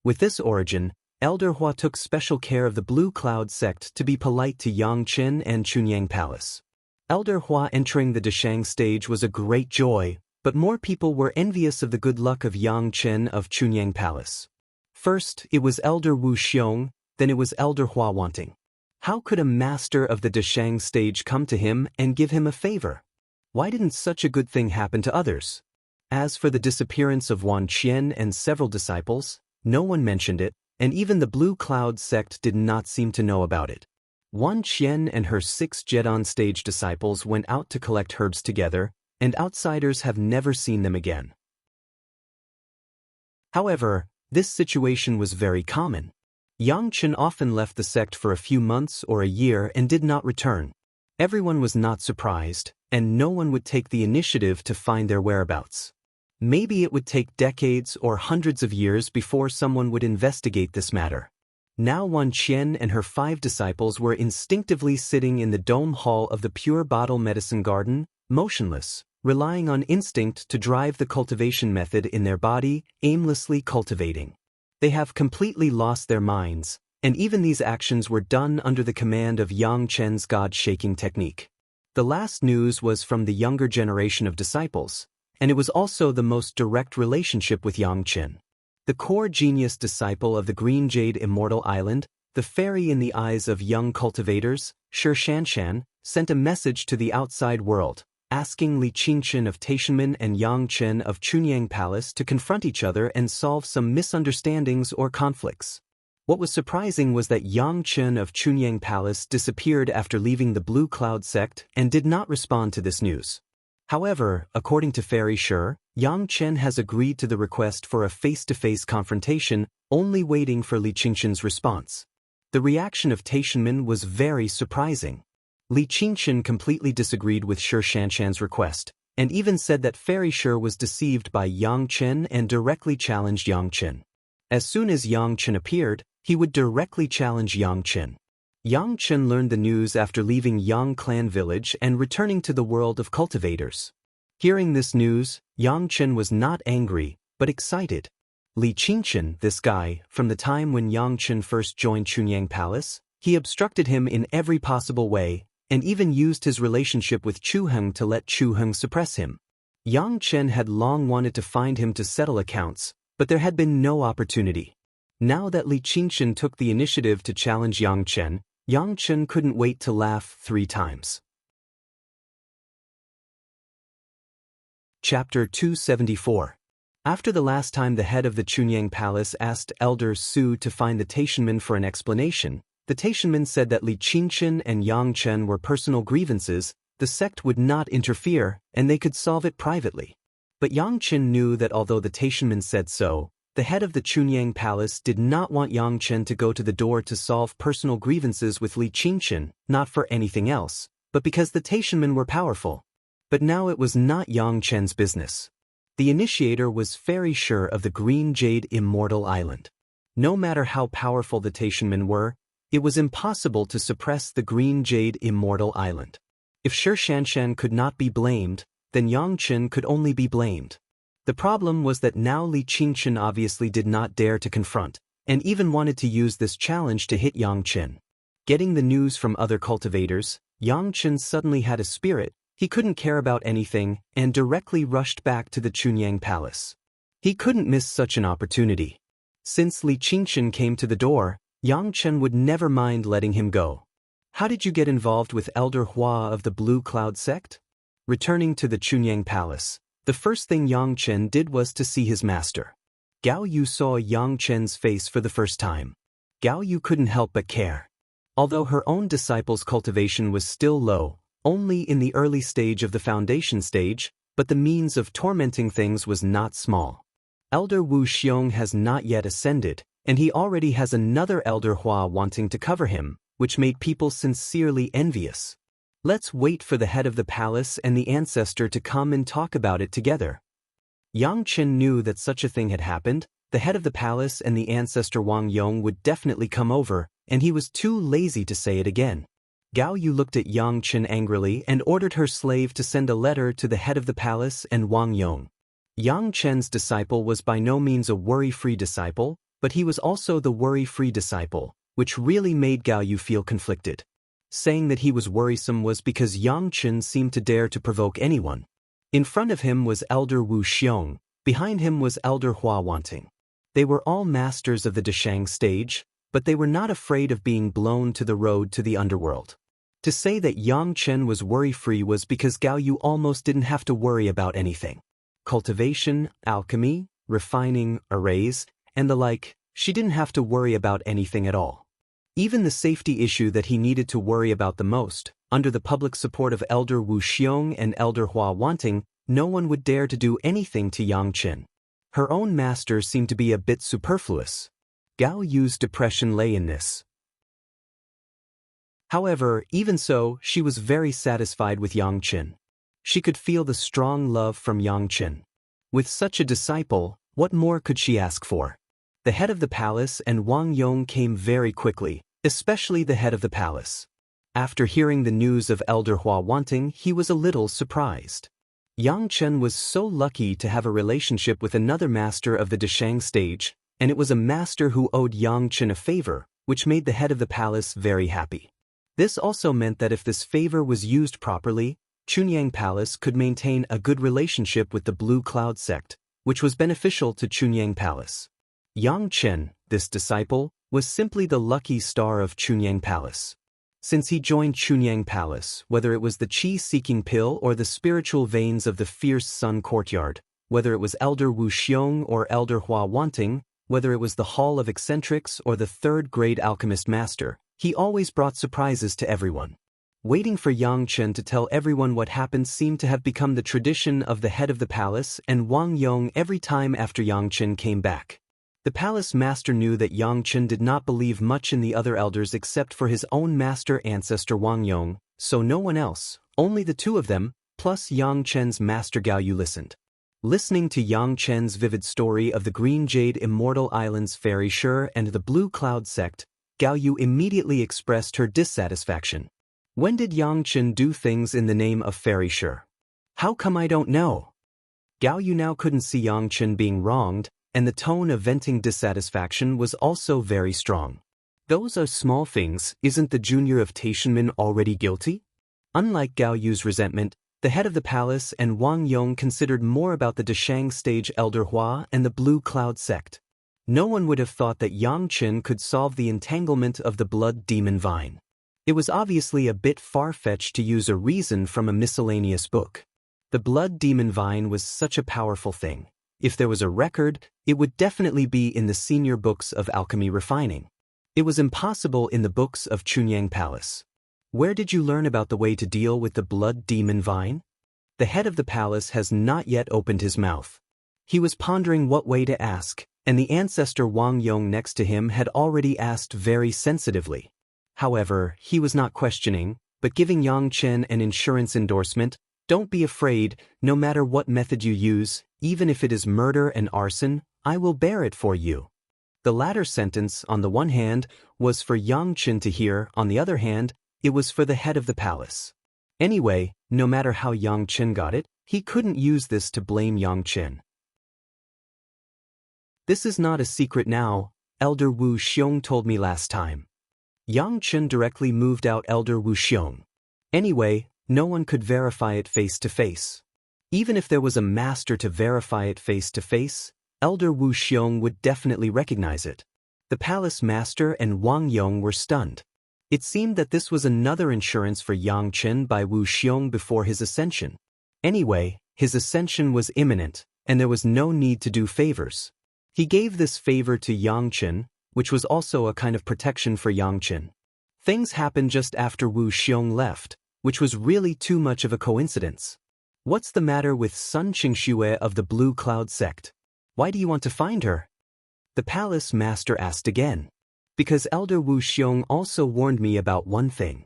[SPEAKER 1] With this origin, Elder Hua took special care of the Blue Cloud sect to be polite to Yangchen and Chunyang Palace. Elder Hua entering the Deshang stage was a great joy, but more people were envious of the good luck of Yangchen of Chunyang Palace. First, it was Elder Wu Xiong, then it was Elder Hua wanting. How could a master of the Deshang stage come to him and give him a favor? Why didn't such a good thing happen to others? As for the disappearance of Wan Qian and several disciples, no one mentioned it, and even the Blue Cloud sect did not seem to know about it. Wan Qian and her 6 Jedon stage disciples went out to collect herbs together, and outsiders have never seen them again. However, this situation was very common. Yangchen often left the sect for a few months or a year and did not return. Everyone was not surprised, and no one would take the initiative to find their whereabouts. Maybe it would take decades or hundreds of years before someone would investigate this matter. Now Wan Qian and her 5 disciples were instinctively sitting in the dome hall of the Pure Bottle Medicine Garden, motionless, relying on instinct to drive the cultivation method in their body, aimlessly cultivating. They have completely lost their minds, and even these actions were done under the command of Yang Chen's God-shaking technique. The last news was from the younger generation of disciples, and it was also the most direct relationship with Yang Chen. The core genius disciple of the Green Jade Immortal Island, the fairy in the eyes of young cultivators, Xianxian, sent a message to the outside world, asking Li Qingchen of Taishanmen and Yang Chen of Chunyang Palace to confront each other and solve some misunderstandings or conflicts. What was surprising was that Yang Chen of Chunyang Palace disappeared after leaving the Blue Cloud sect and did not respond to this news. However, according to Fairy Shi, Yang Chen has agreed to the request for a face-to-face confrontation, only waiting for Li Qingchen's response. The reaction of Taishanmen was very surprising. Li Qingchen completely disagreed with Xianxian's request, and even said that Fairy Shi was deceived by Yang Chen and directly challenged Yang Chen. As soon as Yang Chen appeared, he would directly challenge Yang Chen. Yang Chen learned the news after leaving Yang Clan village and returning to the world of cultivators. Hearing this news, Yang Chen was not angry, but excited. Li Qingchen, this guy, from the time when Yang Chen first joined Chunyang Palace, he obstructed him in every possible way, and even used his relationship with Chu Heng to let Chu Heng suppress him. Yang Chen had long wanted to find him to settle accounts, but there had been no opportunity. Now that Li Qingchen took the initiative to challenge Yang Chen couldn't wait to laugh 3 times. Chapter 274. After the last time the head of the Chunyang Palace asked Elder Su to find the Taishanmen for an explanation, the Taishanmen said that Xianxian and Xianxian were personal grievances, the sect would not interfere, and they could solve it privately. But Xianxian knew that although the Taishanmen said so, the head of the Chunyang Palace did not want Xianxian to go to the door to solve personal grievances with Xianxian, not for anything else, but because the Taishanmen were powerful. But now it was not Xianxian's business. The initiator was very sure of the Green Jade Immortal Island. No matter how powerful the Taishanmen were, it was impossible to suppress the Green Jade Immortal Island. If Xianxian could not be blamed, then Xianxian could only be blamed. The problem was that now Xianxian obviously did not dare to confront, and even wanted to use this challenge to hit Xianxian. Getting the news from other cultivators, Xianxian suddenly had a spirit. He couldn't care about anything, and directly rushed back to the Chunyang Palace. He couldn't miss such an opportunity. Since Xianxian came to the door, Xianxian would never mind letting him go. How did you get involved with Elder Hua of the Blue Cloud sect? Returning to the Chunyang Palace, the first thing Xianxian did was to see his master. Gao Yu saw Xianxian's face for the first time. Gao Yu couldn't help but care. Although her own disciple's cultivation was still low, only in the early stage of the foundation stage, but the means of tormenting things was not small. Elder Wu Xiong has not yet ascended, and he already has another Elder Hua wanting to cover him, which made people sincerely envious. Let's wait for the head of the palace and the ancestor to come and talk about it together. Xianxian knew that such a thing had happened. The head of the palace and the ancestor Wang Yong would definitely come over, and he was too lazy to say it again. Gao Yu looked at Xianxian angrily and ordered her slave to send a letter to the head of the palace and Wang Yong. Xianxian's disciple was by no means a worry-free disciple, but he was also the worry-free disciple, which really made Gao Yu feel conflicted. Saying that he was worrisome was because Xianxian seemed to dare to provoke anyone. In front of him was Elder Wu Xiong, behind him was Elder Hua Wanting. They were all masters of the Deshang stage, but they were not afraid of being blown to the road to the underworld. To say that Xianxian was worry-free was because Gao Yu almost didn't have to worry about anything. Cultivation, alchemy, refining, arrays, and the like, she didn't have to worry about anything at all. Even the safety issue that he needed to worry about the most, under the public support of Elder Wu Xiong and Elder Hua Wanting, no one would dare to do anything to Xianxian. Her own master seemed to be a bit superfluous. Gao Yu's depression lay in this. However, even so, she was very satisfied with Xianxian. She could feel the strong love from Xianxian. With such a disciple, what more could she ask for? The head of the palace and Wang Yong came very quickly, especially the head of the palace. After hearing the news of Elder Hua Wanting, he was a little surprised. Xianxian was so lucky to have a relationship with another master of the Deshang stage, and it was a master who owed Xianxian a favor, which made the head of the palace very happy. This also meant that if this favor was used properly, Chunyang Palace could maintain a good relationship with the Blue Cloud sect, which was beneficial to Chunyang Palace. Xianxian, this disciple, was simply the lucky star of Chunyang Palace. Since he joined Chunyang Palace, whether it was the chi-seeking pill or the spiritual veins of the fierce sun courtyard, whether it was Elder Wu Xiong or Elder Hua Wanting, whether it was the Hall of Eccentrics or the third-grade alchemist master, he always brought surprises to everyone. Waiting for Xianxian to tell everyone what happened seemed to have become the tradition of the head of the palace and Wang Yong every time after Xianxian came back. The palace master knew that Xianxian did not believe much in the other elders except for his own master ancestor Wang Yong, so no one else, only the two of them, plus Xianxian's master Gao Yu listened. Listening to Xianxian's vivid story of the Green Jade Immortal Island's Fairy Sure and the Blue Cloud sect, Gao Yu immediately expressed her dissatisfaction. When did Xianxian do things in the name of Fairy Sure? How come I don't know? Gao Yu now couldn't see Xianxian being wronged, and the tone of venting dissatisfaction was also very strong. Those are small things, isn't the junior of Taishanmen already guilty? Unlike Gao Yu's resentment, the head of the palace and Wang Yong considered more about the Deshang stage Elder Hua and the Blue Cloud sect. No one would have thought that Xianxian could solve the entanglement of the blood demon vine. It was obviously a bit far-fetched to use a reason from a miscellaneous book. The blood demon vine was such a powerful thing. If there was a record, it would definitely be in the senior books of alchemy refining. It was impossible in the books of Chunyang Palace. Where did you learn about the way to deal with the blood demon vine? The head of the palace has not yet opened his mouth. He was pondering what way to ask, and the ancestor Wang Yong next to him had already asked very sensitively. However, he was not questioning, but giving Yang Chen an insurance endorsement. Don't be afraid, no matter what method you use, even if it is murder and arson, I will bear it for you. The latter sentence, on the one hand, was for Yang Chen to hear, on the other hand, it was for the head of the palace. Anyway, no matter how Yang Chen got it, he couldn't use this to blame Yang Chen. This is not a secret now, Elder Wu Xiong told me last time. Yang Chen directly moved out Elder Wu Xiong. Anyway, no one could verify it face to face. Even if there was a master to verify it face to face, Elder Wu Xiong would definitely recognize it. The palace master and Wang Yong were stunned. It seemed that this was another insurance for Yang Chen by Wu Xiong before his ascension. Anyway, his ascension was imminent, and there was no need to do favors. He gave this favor to Yang Chen, which was also a kind of protection for Yang Chen. Things happened just after Wu Xiong left, which was really too much of a coincidence. What's the matter with Sun Qingxue of the Blue Cloud sect? Why do you want to find her? The palace master asked again. Because Elder Wu Xiong also warned me about one thing.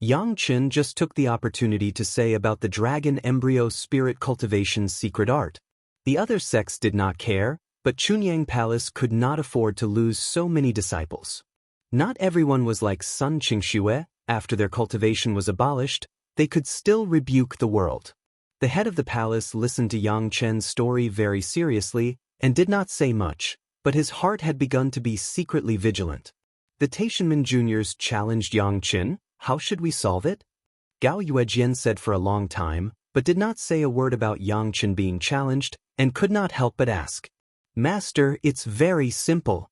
[SPEAKER 1] Yang Chen just took the opportunity to say about the dragon embryo spirit cultivation's secret art. The other sects did not care, but Chunyang Palace could not afford to lose so many disciples. Not everyone was like Sun Qingxue. After their cultivation was abolished, they could still rebuke the world. The head of the palace listened to Yang Chen's story very seriously and did not say much, but his heart had begun to be secretly vigilant. The Taishanmen Juniors challenged Yang Chen. How should we solve it? Gao Yuejian said for a long time, but did not say a word about Yang Chen being challenged, and could not help but ask. Master, it's very simple.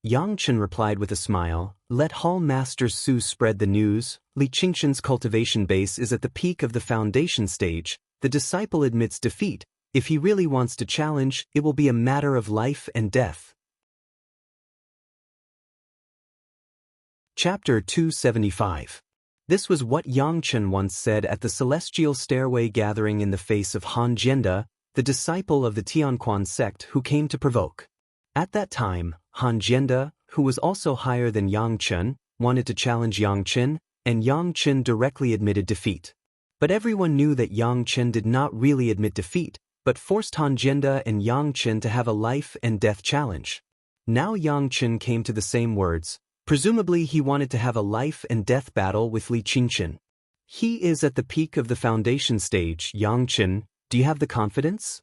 [SPEAKER 1] Yang Chen replied with a smile, let Hall Master Su spread the news. Li Qingxian's cultivation base is at the peak of the foundation stage. The disciple admits defeat. If he really wants to challenge, it will be a matter of life and death. Chapter 275. This was what Yang Chen once said at the Celestial Stairway gathering in the face of Han Jianda, the disciple of the Tianquan sect who came to provoke. At that time, Han Jianda, who was also higher than Yang Chen, wanted to challenge Yang Chen, and Yang Chen directly admitted defeat. But everyone knew that Yang Chen did not really admit defeat, but forced Han Jianda and Yang Chen to have a life and death challenge. Now Yang Chen came to the same words. Presumably he wanted to have a life and death battle with Li Qingxian. He is at the peak of the foundation stage. Yang Chen, do you have the confidence?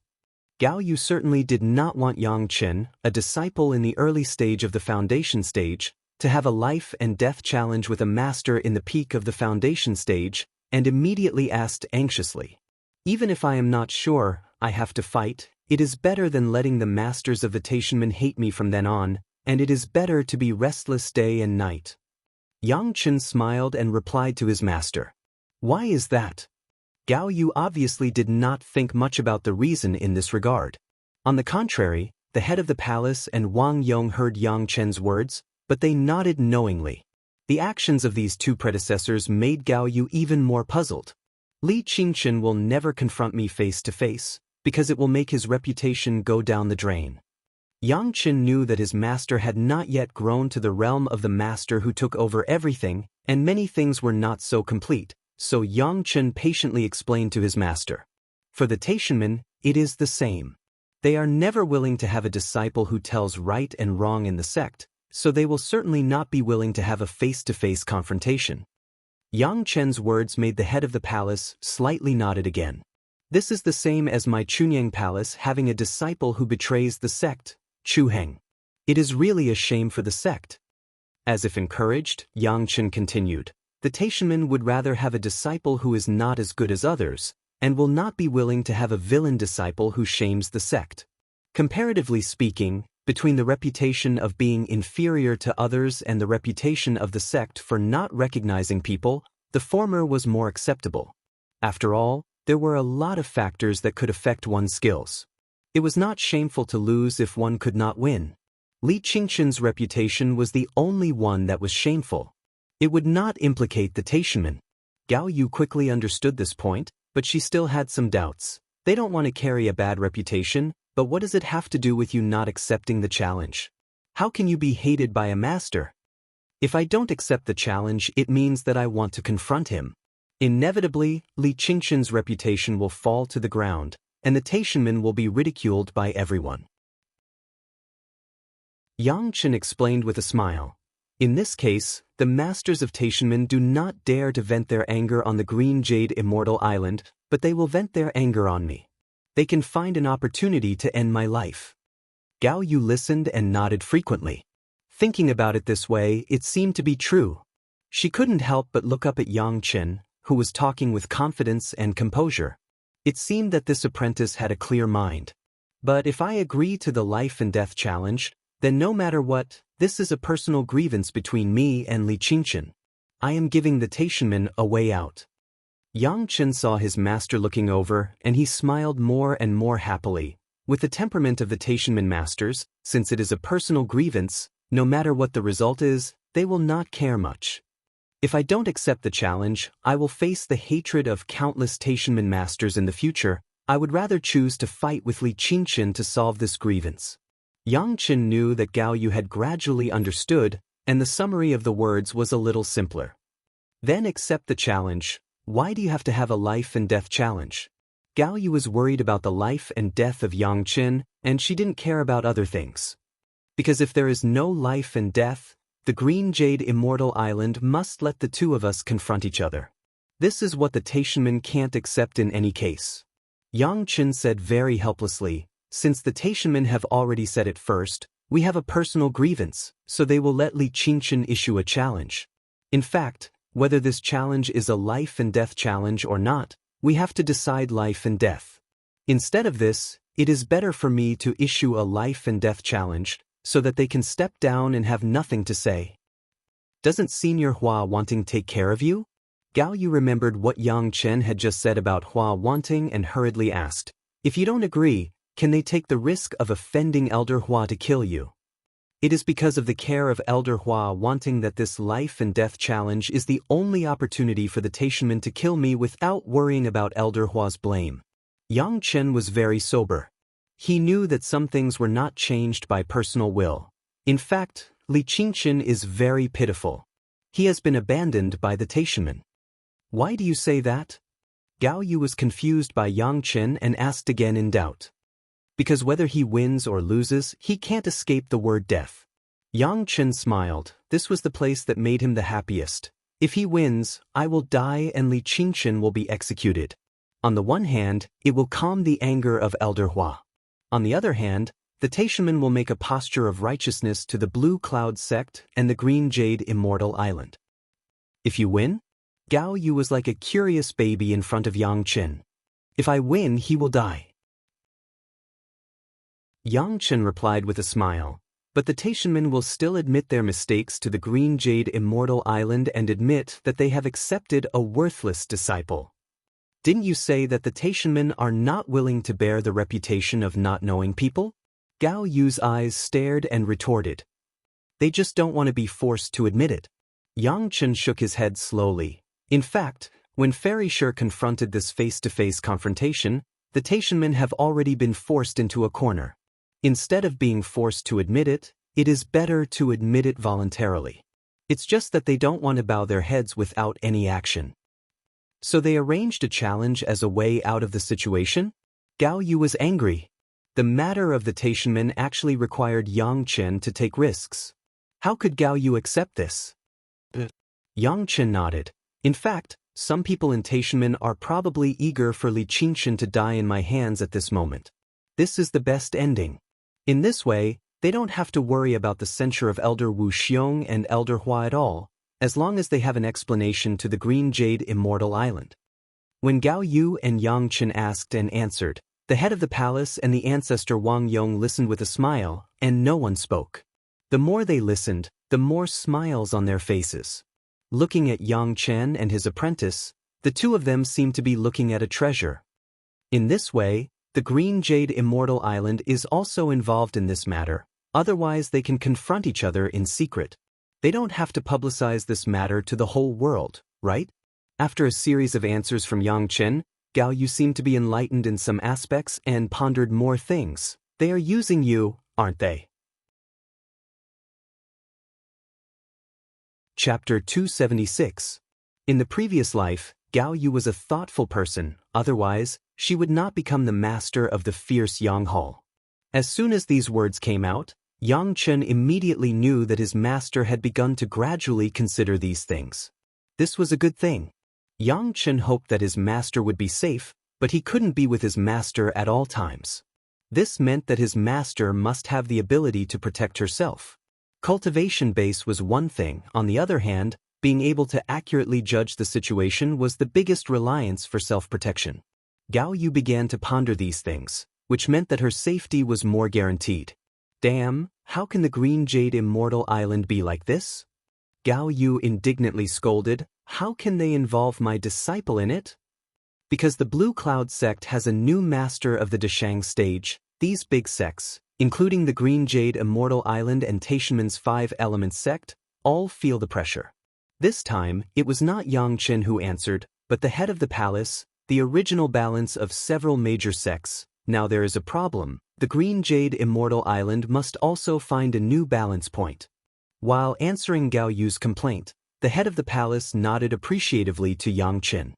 [SPEAKER 1] Gao Yu certainly did not want Yang Chen, a disciple in the early stage of the foundation stage, to have a life and death challenge with a master in the peak of the foundation stage, and immediately asked anxiously. Even if I am not sure, I have to fight. It is better than letting the masters of the Taishanmen hate me from then on, and it is better to be restless day and night. Yang Chen smiled and replied to his master. Why is that? Gao Yu obviously did not think much about the reason in this regard. On the contrary, the head of the palace and Wang Yong heard Yang Chen's words, but they nodded knowingly. The actions of these two predecessors made Gao Yu even more puzzled. Li Qingxian will never confront me face to face, because it will make his reputation go down the drain. Yang Chen knew that his master had not yet grown to the realm of the master who took over everything, and many things were not so complete, so Yang Chen patiently explained to his master. For the Taishanmen, it is the same. They are never willing to have a disciple who tells right and wrong in the sect, so they will certainly not be willing to have a face-to-face confrontation. Yang Chen's words made the head of the palace slightly nodded again. This is the same as my Chunyang palace having a disciple who betrays the sect, Chu Heng. It is really a shame for the sect. As if encouraged, Yang Chen continued, the Taishanmen would rather have a disciple who is not as good as others, and will not be willing to have a villain disciple who shames the sect. Comparatively speaking, between the reputation of being inferior to others and the reputation of the sect for not recognizing people, the former was more acceptable. After all, There were a lot of factors that could affect one's skills. It was not shameful to lose if one could not win. Li Qingxin's reputation was the only one that was shameful. It would not implicate the Taishanmen. Gao Yu quickly understood this point, but she still had some doubts. They don't want to carry a bad reputation, but what does it have to do with you not accepting the challenge? How can you be hated by a master? If I don't accept the challenge, it means that I want to confront him. Inevitably, Li Qingxin's reputation will fall to the ground, and the Taishanmen will be ridiculed by everyone. Xianxian explained with a smile. In this case, the masters of Taishanmen do not dare to vent their anger on the Green Jade Immortal Island, but they will vent their anger on me. They can find an opportunity to end my life. Gao Yu listened and nodded frequently. Thinking about it this way, it seemed to be true. She couldn't help but look up at Xianxian, who was talking with confidence and composure. It seemed that this apprentice had a clear mind. But if I agree to the life and death challenge, then no matter what, this is a personal grievance between me and Li Qingxin. I am giving the Taishanmen a way out. Xianxian saw his master looking over, and he smiled more and more happily. With the temperament of the Taishanmen masters, since it is a personal grievance, no matter what the result is, they will not care much. If I don't accept the challenge, I will face the hatred of countless Taishanmen masters in the future. I would rather choose to fight with Li Qingxin to solve this grievance. Xianxian knew that Gao Yu had gradually understood, and the summary of the words was a little simpler. Then accept the challenge. Why do you have to have a life and death challenge? Gao Yu was worried about the life and death of Xianxian, and she didn't care about other things. Because if there is no life and death, the Green Jade Immortal Island must let the two of us confront each other. This is what the Taishanmen can't accept in any case. Xianxian said very helplessly, since the Taishanmen have already said it first, we have a personal grievance, so they will let Li Qingxin issue a challenge. In fact, whether this challenge is a life and death challenge or not, we have to decide life and death. Instead of this, it is better for me to issue a life and death challenge, so that they can step down and have nothing to say. Doesn't Senior Hua wanting take care of you? Gao Yu remembered what Xianxian had just said about Hua wanting and hurriedly asked, if you don't agree, can they take the risk of offending Elder Hua to kill you? It is because of the care of Elder Hua wanting that this life and death challenge is the only opportunity for the Taishanmen to kill me without worrying about Elder Hua's blame. Xianxian was very sober. He knew that some things were not changed by personal will. In fact, Li Qingxin is very pitiful. He has been abandoned by the Taishanmen. Why do you say that? Gao Yu was confused by Xianxian and asked again in doubt. Because whether he wins or loses, he can't escape the word death. Xianxian smiled. This was the place that made him the happiest. If he wins, I will die and Li Qingxin will be executed. On the one hand, it will calm the anger of Elder Hua. On the other hand, the Taishanmen will make a posture of righteousness to the Blue Cloud sect and the Green Jade Immortal Island. If you win? Gao Yu was like a curious baby in front of Xianxian. If I win, he will die. Xianxian replied with a smile, but the Taishanmen will still admit their mistakes to the Green Jade Immortal Island and admit that they have accepted a worthless disciple. Didn't you say that the Taishanmen are not willing to bear the reputation of not knowing people? Gao Yu's eyes stared and retorted. They just don't want to be forced to admit it. Xianxian shook his head slowly. In fact, when Fairy Sure confronted this face-to-face confrontation, the Taishanmen have already been forced into a corner. Instead of being forced to admit it, it is better to admit it voluntarily. It's just that they don't want to bow their heads without any action. So they arranged a challenge as a way out of the situation? Gao Yu was angry. The matter of the Taishanmen actually required Xianxian to take risks. How could Gao Yu accept this? Xianxian nodded. In fact, some people in Taishanmen are probably eager for Li Qingxin to die in my hands at this moment. This is the best ending. In this way, they don't have to worry about the censure of Elder Wu Xiong and Elder Hua at all, as long as they have an explanation to the Green Jade Immortal Island. When Gao Yu and Xianxian asked and answered, the head of the palace and the ancestor Wang Yong listened with a smile, and no one spoke. The more they listened, the more smiles on their faces. Looking at Xianxian and his apprentice, The two of them seem to be looking at a treasure. In this way, the Green Jade Immortal Island is also involved in this matter, otherwise they can confront each other in secret. They don't have to publicize this matter to the whole world, right? After a series of answers from Xianxian, Gao Yu seemed to be enlightened in some aspects and pondered more things. They are using you, aren't they? Chapter 276. In the previous life, Gao Yu was a thoughtful person, otherwise, she would not become the master of the fierce Yang Hall. As soon as these words came out, Xianxian immediately knew that his master had begun to gradually consider these things. This was a good thing. Xianxian hoped that his master would be safe, but he couldn't be with his master at all times. This meant that his master must have the ability to protect herself. Cultivation base was one thing, on the other hand, being able to accurately judge the situation was the biggest reliance for self-protection. Gao Yu began to ponder these things, which meant that her safety was more guaranteed. Damn, how can the Green Jade Immortal Island be like this? Gao Yu indignantly scolded, how can they involve my disciple in it? Because the Blue Cloud sect has a new master of the Deshang stage, these big sects, including the Green Jade Immortal Island and Taishanmen's 5 Elements sect, all feel the pressure. This time, it was not Xianxian who answered, but the head of the palace, the original balance of several major sects. Now there is a problem. The Green Jade Immortal Island must also find a new balance point. While answering Gao Yu's complaint, the head of the palace nodded appreciatively to Xianxian.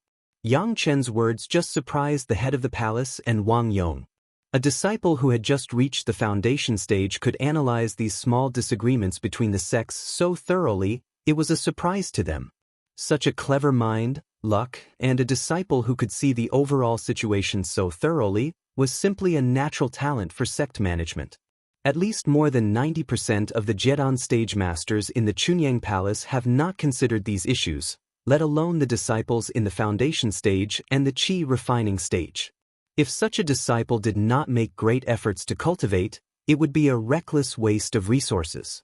[SPEAKER 1] Xianxian's words just surprised the head of the palace and Wang Yong. A disciple who had just reached the foundation stage could analyze these small disagreements between the sects so thoroughly, it was a surprise to them. Such a clever mind, luck, and a disciple who could see the overall situation so thoroughly was simply a natural talent for sect management. At least more than 90% of the Jedan stage masters in the Chunyang Palace have not considered these issues, let alone the disciples in the foundation stage and the Qi refining stage. If such a disciple did not make great efforts to cultivate, it would be a reckless waste of resources.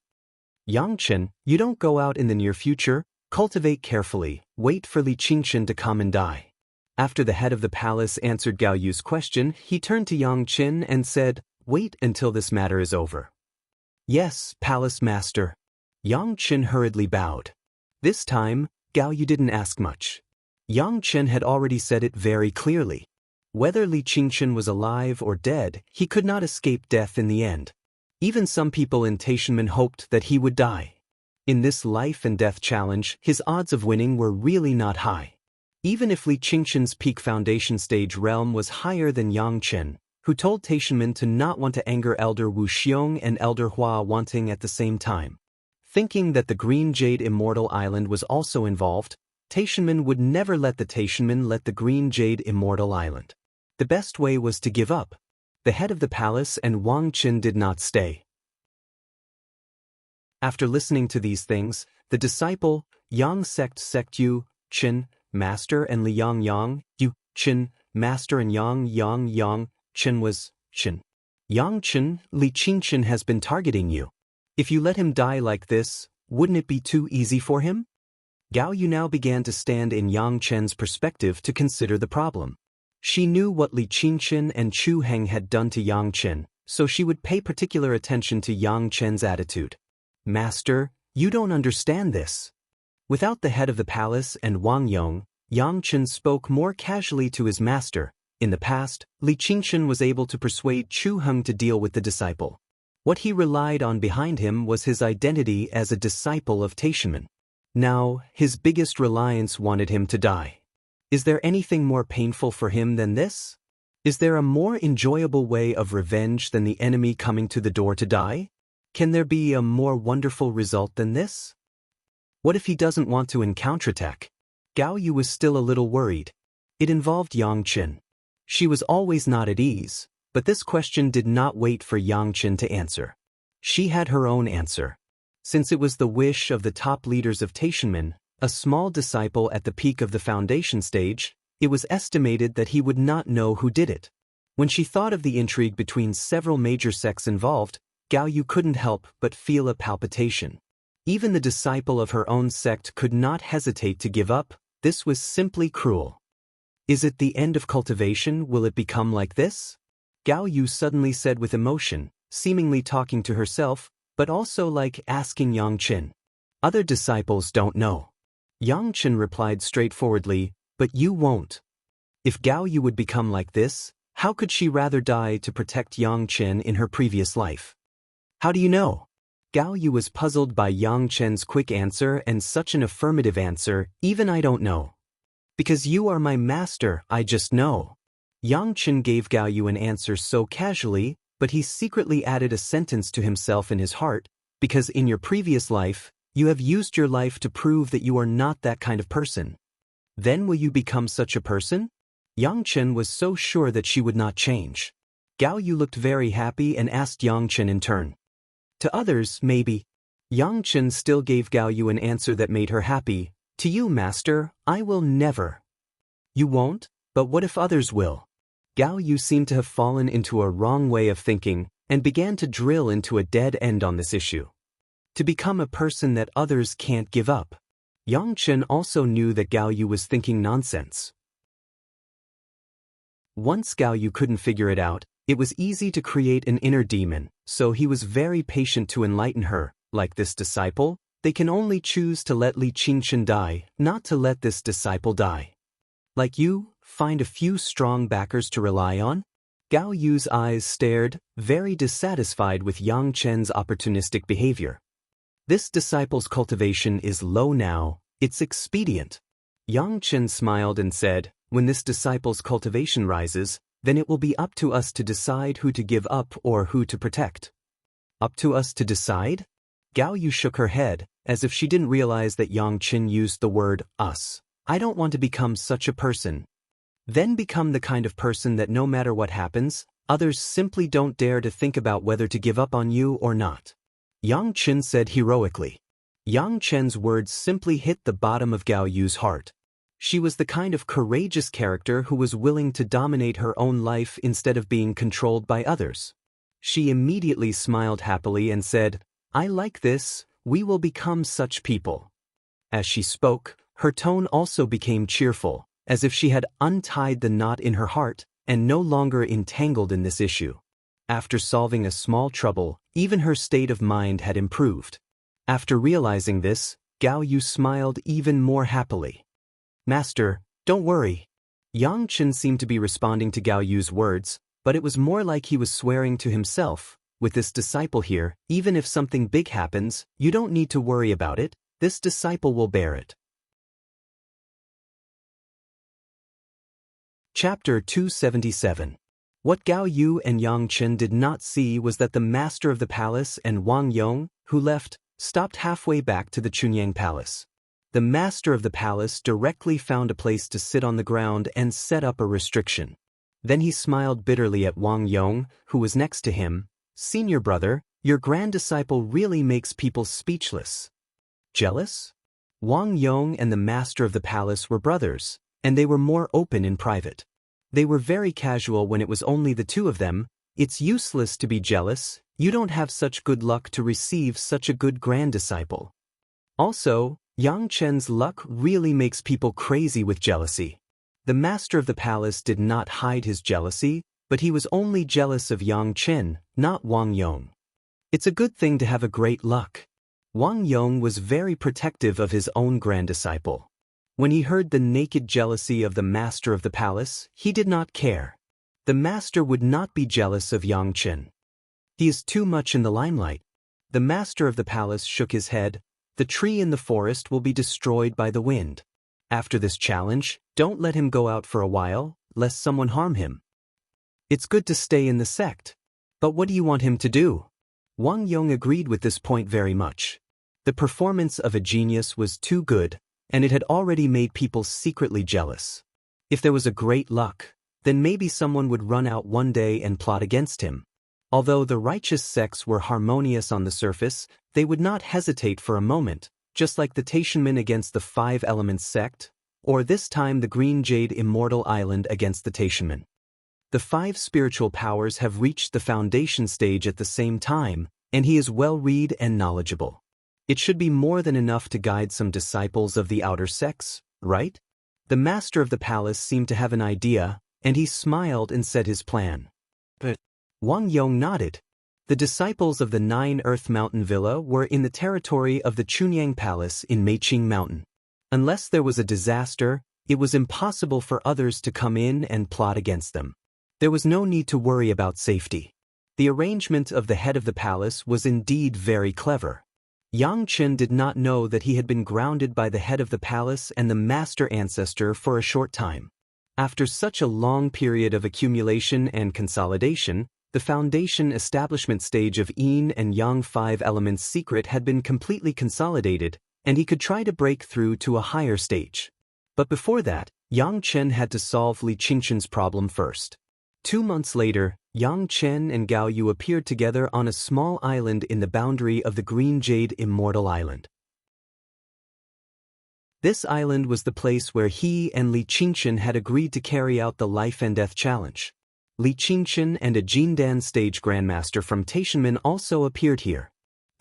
[SPEAKER 1] Xianxian, you don't go out in the near future, cultivate carefully, wait for Li Qingxian to come and die. After the head of the palace answered Gao Yu's question, he turned to Xianxian and said, wait until this matter is over. Yes, palace master. Xianxian hurriedly bowed. This time, Gao Yu didn't ask much. Xianxian had already said it very clearly. Whether Li Qingxian was alive or dead, he could not escape death in the end. Even some people in Taishanmen hoped that he would die. In this life and death challenge, his odds of winning were really not high. Even if Li Qingxian's peak foundation stage realm was higher than Xianxian, who told Taishanmen to not want to anger Elder Wu Xiong and Elder Hua Wanting at the same time. Thinking that the Green Jade Immortal Island was also involved, Taishanmen would never let the Taishanmen let the Green Jade Immortal Island. The best way was to give up. The head of the palace and Wang Qin did not stay. After listening to these things, the disciple, Yang sect Yu, Qin, master and Li Yang, Yu, Qin, master and Yang, Qin was, Qin. Xianxian, Li Qingxian has been targeting you. If you let him die like this, wouldn't it be too easy for him? Gao Yu now began to stand in Xianxian's perspective to consider the problem. She knew what Li Qingxian and Chu Heng had done to Xianxian, so she would pay particular attention to Xianxian's attitude. Master, you don't understand this. Without the head of the palace and Wang Yong, Xianxian spoke more casually to his master. In the past, Li Qingxian was able to persuade Chu Heng to deal with the disciple. What he relied on behind him was his identity as a disciple of Taishanmen. Now, his biggest reliance wanted him to die. Is there anything more painful for him than this? Is there a more enjoyable way of revenge than the enemy coming to the door to die? Can there be a more wonderful result than this? What if he doesn't want to counterattack? Gao Yu was still a little worried. It involved Xianxian. She was always not at ease, but this question did not wait for Xianxian to answer. She had her own answer. Since it was the wish of the top leaders of Taishanmen, a small disciple at the peak of the foundation stage, it was estimated that he would not know who did it. When she thought of the intrigue between several major sects involved, Gao Yu couldn't help but feel a palpitation. Even the disciple of her own sect could not hesitate to give up, This was simply cruel. Is it the end of cultivation? Will it become like this? Gao Yu suddenly said with emotion, seemingly talking to herself, but also like asking Yangchen. Other disciples don't know. Yangchen replied straightforwardly, but you won't. If Gao Yu would become like this, how could she rather die to protect Yangchen in her previous life? How do you know? Gao Yu was puzzled by Yangchen's quick answer and such an affirmative answer. Even I don't know. Because you are my master, I just know. Yangchen gave Gao Yu an answer so casually, but he secretly added a sentence to himself in his heart, because in your previous life, you have used your life to prove that you are not that kind of person. Then will you become such a person? Yangchen was so sure that she would not change. Gao Yu looked very happy and asked Yangchen in turn. To others, maybe. Yangchen still gave Gao Yu an answer that made her happy. To you, master, I will never. You won't? But what if others will? Gao Yu seemed to have fallen into a wrong way of thinking and began to drill into a dead end on this issue. To become a person that others can't give up. Yangchen also knew that Gao Yu was thinking nonsense. Once Gao Yu couldn't figure it out, it was easy to create an inner demon, so he was very patient to enlighten her. Like this disciple, they can only choose to let Li Qingchen die, not to let this disciple die. Like you, find a few strong backers to rely on? Gao Yu's eyes stared, very dissatisfied with Yangchen's opportunistic behavior. This disciple's cultivation is low now, it's expedient. Yangchen smiled and said, when this disciple's cultivation rises, then it will be up to us to decide who to give up or who to protect. Up to us to decide? Gao Yu shook her head, as if she didn't realize that Yangchen used the word us. I don't want to become such a person. Then become the kind of person that no matter what happens, others simply don't dare to think about whether to give up on you or not. Yangchen said heroically. Yangchen's words simply hit the bottom of Gao Yu's heart. She was the kind of courageous character who was willing to dominate her own life instead of being controlled by others. She immediately smiled happily and said, I like this, we will become such people. As she spoke, her tone also became cheerful, as if she had untied the knot in her heart and no longer entangled in this issue. After solving a small trouble, even her state of mind had improved. After realizing this, Gao Yu smiled even more happily. Master, don't worry. Yangchen seemed to be responding to Gao Yu's words, but it was more like he was swearing to himself. With this disciple here, even if something big happens, you don't need to worry about it, this disciple will bear it. Chapter 277. What Gao Yu and Yangchen did not see was that the master of the palace and Wang Yong, who left, stopped halfway back to the Chunyang palace. The master of the palace directly found a place to sit on the ground and set up a restriction. Then he smiled bitterly at Wang Yong, who was next to him. Senior brother, your grand disciple really makes people speechless. Jealous? Wang Yong and the master of the palace were brothers, and they were more open in private. They were very casual when it was only the two of them. It's useless to be jealous, you don't have such good luck to receive such a good grand disciple. Also, Yangchen's luck really makes people crazy with jealousy. The master of the palace did not hide his jealousy, but he was only jealous of Yangchen, not Wang Yong. It's a good thing to have a great luck. Wang Yong was very protective of his own grand disciple. When he heard the naked jealousy of the master of the palace, he did not care. The master would not be jealous of Yangchen. He is too much in the limelight. The master of the palace shook his head. The tree in the forest will be destroyed by the wind. After this challenge, don't let him go out for a while, lest someone harm him. It's good to stay in the sect. But what do you want him to do? Wang Yong agreed with this point very much. The performance of a genius was too good, and it had already made people secretly jealous. If there was a great luck, then maybe someone would run out one day and plot against him. Although the righteous sects were harmonious on the surface, they would not hesitate for a moment, just like the Taishanmen against the Five Elements sect, or this time the Green Jade Immortal Island against the Taishanmen. The five spiritual powers have reached the foundation stage at the same time, and he is well-read and knowledgeable. It should be more than enough to guide some disciples of the outer sects, right? The master of the palace seemed to have an idea, and he smiled and said his plan. But Wang Yong nodded. The disciples of the Nine Earth Mountain Villa were in the territory of the Chunyang Palace in Meiqing Mountain. Unless there was a disaster, it was impossible for others to come in and plot against them. There was no need to worry about safety. The arrangement of the head of the palace was indeed very clever. Xianxian did not know that he had been grounded by the head of the palace and the master ancestor for a short time. After such a long period of accumulation and consolidation, the foundation establishment stage of Yin and Yang 5 elements secret had been completely consolidated, and he could try to break through to a higher stage. But before that, Yang Chen had to solve Li Qingqian's problem first. 2 months later, Yang Chen and Gao Yu appeared together on a small island in the boundary of the Green Jade Immortal Island. This island was the place where he and Li Qingqian had agreed to carry out the life and death challenge. Li Qingqian and a Jindan stage grandmaster from Taishanmen also appeared here.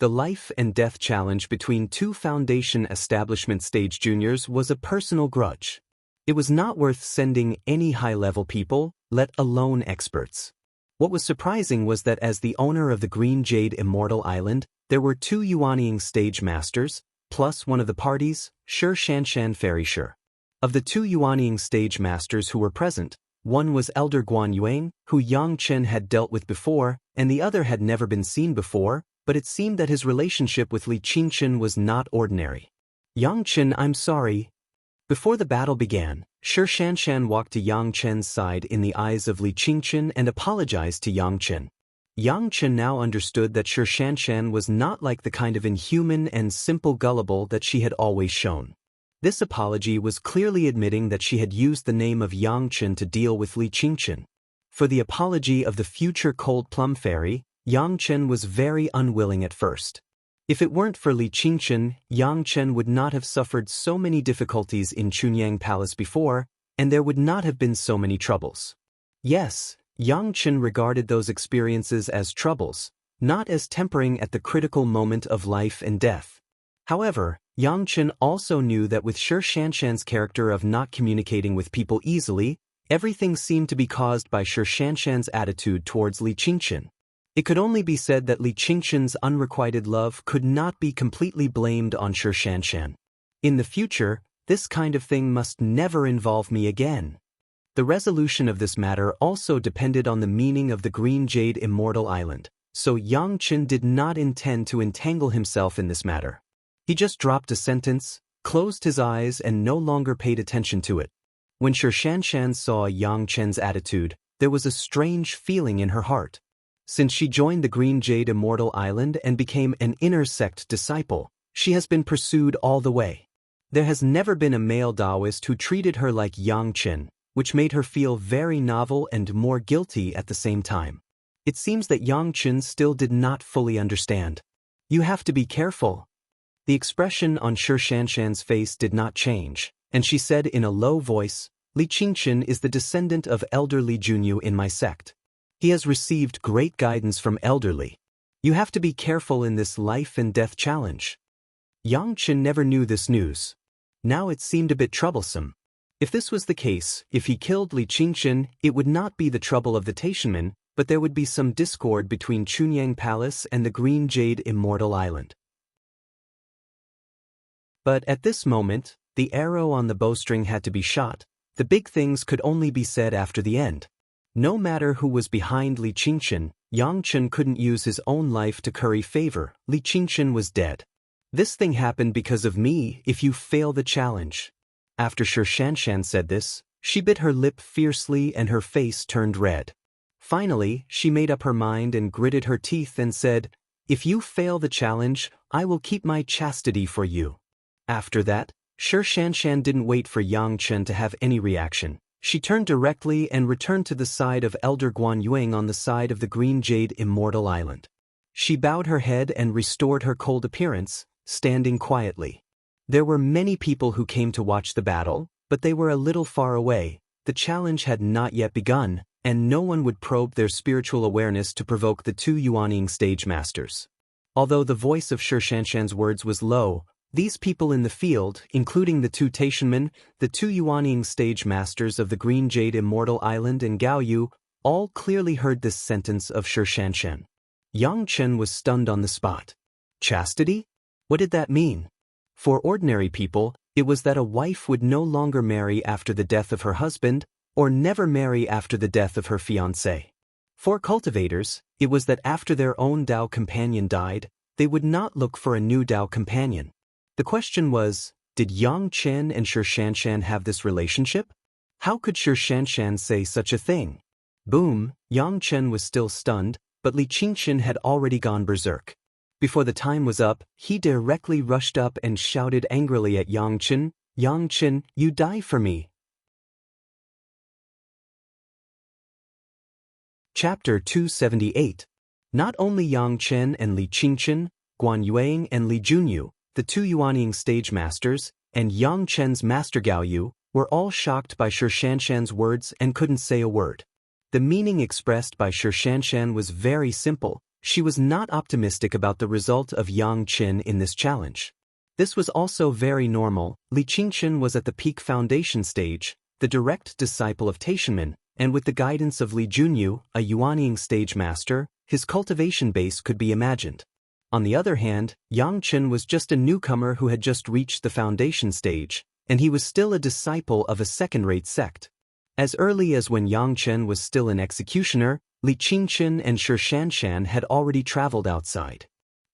[SPEAKER 1] The life and death challenge between two foundation establishment stage juniors was a personal grudge. It was not worth sending any high-level people, let alone experts. What was surprising was that as the owner of the Green Jade Immortal Island, there were 2 Yuanying stage masters, plus one of the parties, Xianxian Fairy Shi. Of the 2 Yuanying stage masters who were present, one was Elder Guan Yuang, who Yang Chen had dealt with before, and the other had never been seen before, but it seemed that his relationship with Li Qingqian was not ordinary. Yang Chen, I'm sorry. Before the battle began, Xianxian walked to Yang Chen's side in the eyes of Li Qingqian and apologized to Yang Chen. Yang Chen now understood that Xianxian was not like the kind of inhuman and simple gullible that she had always shown. This apology was clearly admitting that she had used the name of Yang Chen to deal with Li Qingqian. For the apology of the future Cold Plum Fairy, Yang Chen was very unwilling at first. If it weren't for Li Qingqian, Yang Chen would not have suffered so many difficulties in Chunyang Palace before, and there would not have been so many troubles. Yes, Yang Chen regarded those experiences as troubles, not as tempering at the critical moment of life and death. However, Yang Chen also knew that with Xianxian's character of not communicating with people easily, everything seemed to be caused by Xianxian's attitude towards Li Qingqian. It could only be said that Li Qingqian's unrequited love could not be completely blamed on Xianxian. In the future, this kind of thing must never involve me again. The resolution of this matter also depended on the meaning of the Green Jade Immortal Island, so Yang Chen did not intend to entangle himself in this matter. He just dropped a sentence, closed his eyes and no longer paid attention to it. When Xianxian saw Yang Chen's attitude, there was a strange feeling in her heart. Since she joined the Green Jade Immortal Island and became an inner sect disciple, she has been pursued all the way. There has never been a male Daoist who treated her like Yang Chen, which made her feel very novel and more guilty at the same time. It seems that Yang Chen still did not fully understand. You have to be careful. The expression on Xianxian's face did not change, and she said in a low voice, Li Qingqian is the descendant of Elder Li Junyu in my sect. He has received great guidance from Elder Li. You have to be careful in this life and death challenge. Yang Chen never knew this news. Now it seemed a bit troublesome. If this was the case, if he killed Li Qingqian, it would not be the trouble of the Taishanmen, but there would be some discord between Chunyang Palace and the Green Jade Immortal Island. But at this moment, the arrow on the bowstring had to be shot. The big things could only be said after the end. No matter who was behind Li Qingqian, Yang Chen couldn't use his own life to curry favor. Li Qingqian was dead. This thing happened because of me if you fail the challenge. After Xianxian said this, she bit her lip fiercely and her face turned red. Finally, she made up her mind and gritted her teeth and said, if you fail the challenge, I will keep my chastity for you. After that, Xianxian didn't wait for Yang Chen to have any reaction. She turned directly and returned to the side of Elder Guan Yuang on the side of the Green Jade Immortal Island. She bowed her head and restored her cold appearance, standing quietly. There were many people who came to watch the battle, but they were a little far away. The challenge had not yet begun, and no one would probe their spiritual awareness to provoke the 2 Yuanying stage masters. Although the voice of Xianxian's words was low, These people in the field, including the two Taishanmen, the two Yuanying stage masters of the Green Jade Immortal Island and Gao Yu, all clearly heard this sentence of Xianxian. Yang Chen was stunned on the spot. Chastity? What did that mean? For ordinary people, it was that a wife would no longer marry after the death of her husband, or never marry after the death of her fiancé. For cultivators, it was that after their own Dao companion died, they would not look for a new Dao companion. The question was, did Yang Chen and Xianxian have this relationship? How could Xianxian say such a thing? Boom, Yang Chen was still stunned, but Xianxian had already gone berserk. Before the time was up, he directly rushed up and shouted angrily at Yang Chen, "Yang Chen, you die for me." Chapter 278. Not only Yang Chen and Xianxian, Guan Yuang and Li Junyu, the two Yuanying stage masters, and Yang Chen's master Gao Yu, were all shocked by Xianxian's words and couldn't say a word. The meaning expressed by Xianxian was very simple. She was not optimistic about the result of Yang Chen in this challenge. This was also very normal. Xianxian was at the peak foundation stage, the direct disciple of Taishanmen, and with the guidance of Li Junyu, a Yuanying stage master, his cultivation base could be imagined. On the other hand, Yang Chen was just a newcomer who had just reached the foundation stage, and he was still a disciple of a second-rate sect. As early as when Yang Chen was still an executioner, Xianxian and Xianxian had already traveled outside.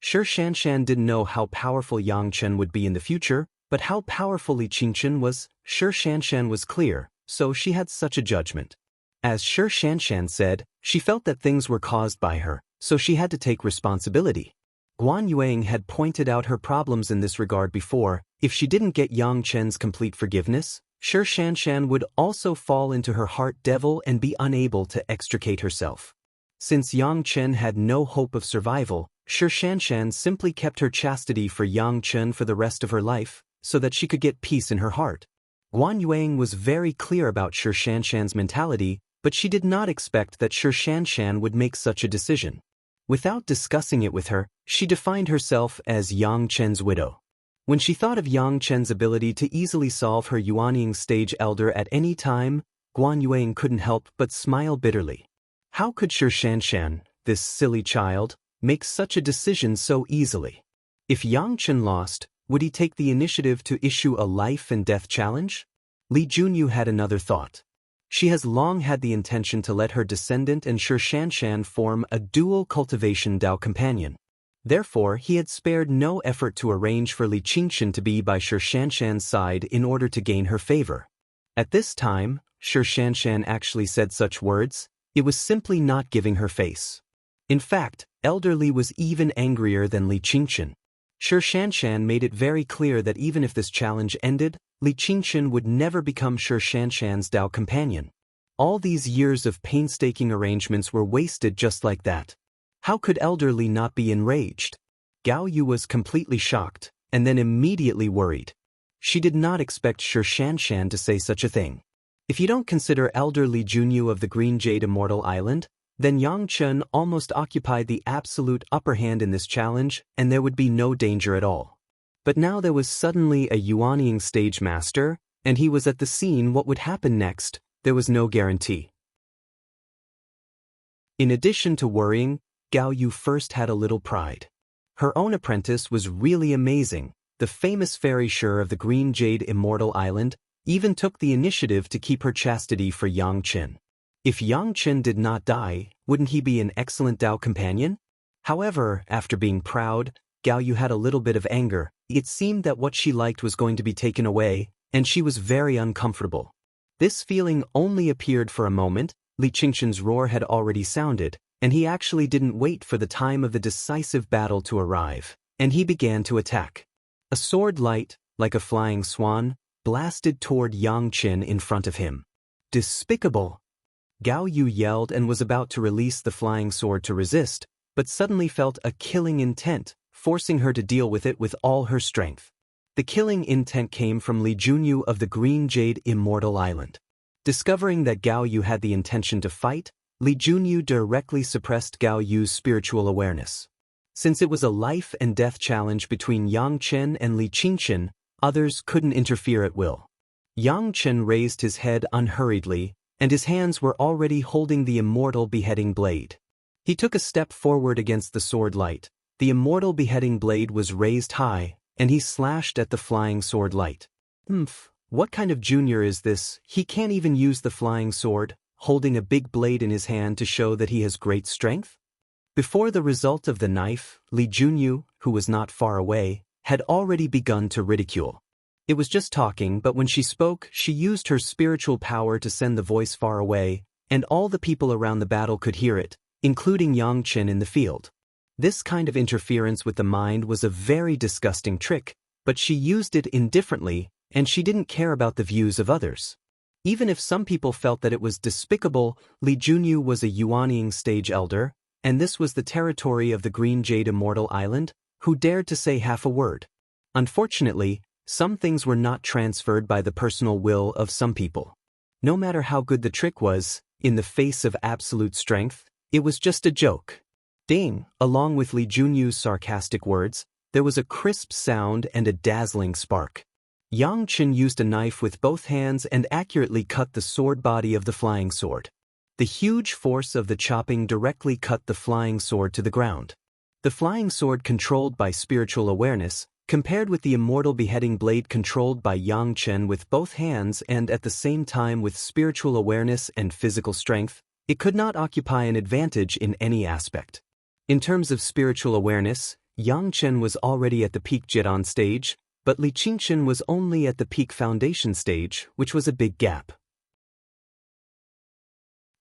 [SPEAKER 1] Xianxian didn't know how powerful Yang Chen would be in the future, but how powerful Xianxian was, Xianxian was clear, so she had such a judgment. As Xianxian said, she felt that things were caused by her, so she had to take responsibility. Guan Yuang had pointed out her problems in this regard before. If she didn't get Yang Chen's complete forgiveness, Xianxian would also fall into her heart devil and be unable to extricate herself. Since Yang Chen had no hope of survival, Xianxian simply kept her chastity for Yang Chen for the rest of her life, so that she could get peace in her heart. Guan Yuang was very clear about Xianxian's mentality, but she did not expect that Xianxian would make such a decision. Without discussing it with her, she defined herself as Yang Chen's widow. When she thought of Yang Chen's ability to easily solve her Yuanying stage elder at any time, Guan Yuang couldn't help but smile bitterly. How could Xianxian, this silly child, make such a decision so easily? If Yang Chen lost, would he take the initiative to issue a life and death challenge? Li Junyu had another thought. She has long had the intention to let her descendant and Xianxian form a dual cultivation Dao companion. Therefore, he had spared no effort to arrange for Xianxian to be by Xianxian's side in order to gain her favor. At this time, Xianxian actually said such words. It was simply not giving her face. In fact, Elder Li was even angrier than Xianxian. Xianxian made it very clear that even if this challenge ended, Xianxian would never become Xianxian's Dao companion. All these years of painstaking arrangements were wasted just like that. How could Elder Li not be enraged? Gao Yu was completely shocked, and then immediately worried. She did not expect Xianxian to say such a thing. If you don't consider Elder Li Junyu of the Green Jade Immortal Island, then Yang Chen almost occupied the absolute upper hand in this challenge, and there would be no danger at all. But now there was suddenly a Yuanying stage master, and he was at the scene. What would happen next? There was no guarantee. In addition to worrying, Gao Yu first had a little pride. Her own apprentice was really amazing. The famous fairy Shi of the Green Jade Immortal Island even took the initiative to keep her chastity for Yang Chen. If Yang Chen did not die, wouldn't he be an excellent Dao companion? However, after being proud, Gao Yu had a little bit of anger. It seemed that what she liked was going to be taken away, and she was very uncomfortable. This feeling only appeared for a moment. Xianxian's roar had already sounded, and he actually didn't wait for the time of the decisive battle to arrive, and he began to attack. A sword light, like a flying swan, blasted toward Yang Chen in front of him. Despicable! Gao Yu yelled and was about to release the flying sword to resist, but suddenly felt a killing intent, forcing her to deal with it with all her strength. The killing intent came from Li Junyu of the Green Jade Immortal Island. Discovering that Gao Yu had the intention to fight, Li Junyu directly suppressed Gao Yu's spiritual awareness. Since it was a life and death challenge between Yang Chen and Li Qingshan, others couldn't interfere at will. Yang Chen raised his head unhurriedly, and his hands were already holding the immortal beheading blade. He took a step forward against the sword light. The immortal beheading blade was raised high, and he slashed at the flying sword light. What kind of junior is this? He can't even use the flying sword, holding a big blade in his hand to show that he has great strength? Before the result of the knife, Li Junyu, who was not far away, had already begun to ridicule. It was just talking, but when she spoke, she used her spiritual power to send the voice far away, and all the people around the battle could hear it, including Yang Chen in the field. This kind of interference with the mind was a very disgusting trick, but she used it indifferently, and she didn't care about the views of others. Even if some people felt that it was despicable, Li Junyu was a Yuanying stage elder, and this was the territory of the Green Jade Immortal Island, who dared to say half a word. Unfortunately, some things were not transferred by the personal will of some people. No matter how good the trick was, in the face of absolute strength, it was just a joke. Ding! Along with Li Junyu's sarcastic words, there was a crisp sound and a dazzling spark. Yang Chen used a knife with both hands and accurately cut the sword body of the flying sword. The huge force of the chopping directly cut the flying sword to the ground. The flying sword controlled by spiritual awareness, compared with the immortal beheading blade controlled by Yang Chen with both hands and at the same time with spiritual awareness and physical strength, it could not occupy an advantage in any aspect. In terms of spiritual awareness, Yang Chen was already at the peak Jidan stage, but Li Qingshan was only at the peak foundation stage, which was a big gap.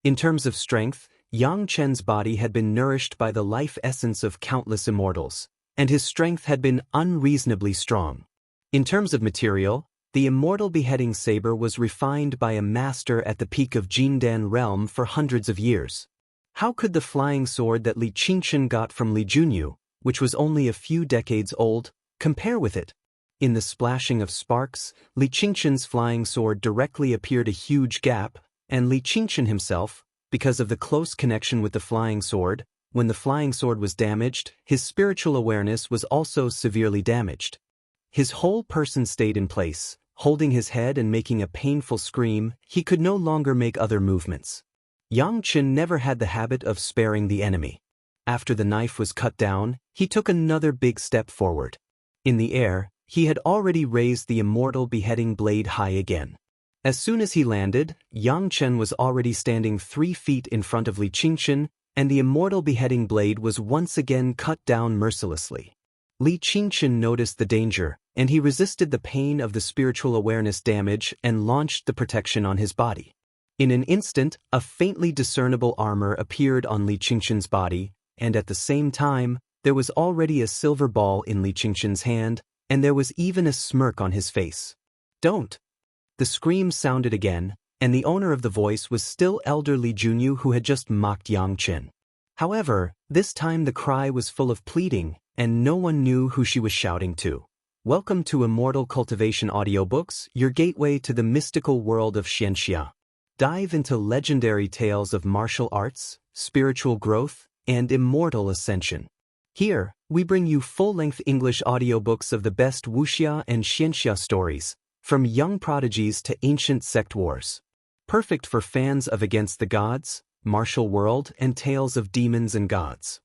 [SPEAKER 1] In terms of strength, Yang Chen's body had been nourished by the life essence of countless immortals, and his strength had been unreasonably strong. In terms of material, the immortal beheading saber was refined by a master at the peak of Jindan realm for hundreds of years. How could the flying sword that Li Qingshan got from Li Junyu, which was only a few decades old, compare with it? In the splashing of sparks, Li Qingshan's flying sword directly appeared a huge gap, and Li Qingshan himself, because of the close connection with the flying sword, when the flying sword was damaged, his spiritual awareness was also severely damaged. His whole person stayed in place, holding his head and making a painful scream. He could no longer make other movements. Yang Chen never had the habit of sparing the enemy. After the knife was cut down, he took another big step forward. In the air, he had already raised the immortal beheading blade high again. As soon as he landed, Yang Chen was already standing 3 feet in front of Li Qingshan, and the immortal beheading blade was once again cut down mercilessly. Li Qingshan noticed the danger, and he resisted the pain of the spiritual awareness damage and launched the protection on his body. In an instant, a faintly discernible armor appeared on Li Qingshan's body, and at the same time, there was already a silver ball in Li Qingshan's hand, and there was even a smirk on his face. "Don't!" The scream sounded again, and the owner of the voice was still elder Li Junyu, who had just mocked Yang Chen. However, this time the cry was full of pleading, and no one knew who she was shouting to. Welcome to Immortal Cultivation Audiobooks, your gateway to the mystical world of Xianxia. Dive into legendary tales of martial arts, spiritual growth, and immortal ascension. Here, we bring you full-length English audiobooks of the best Wuxia and Xianxia stories, from young prodigies to ancient sect wars. Perfect for fans of Against the Gods, Martial World, and tales of demons and gods.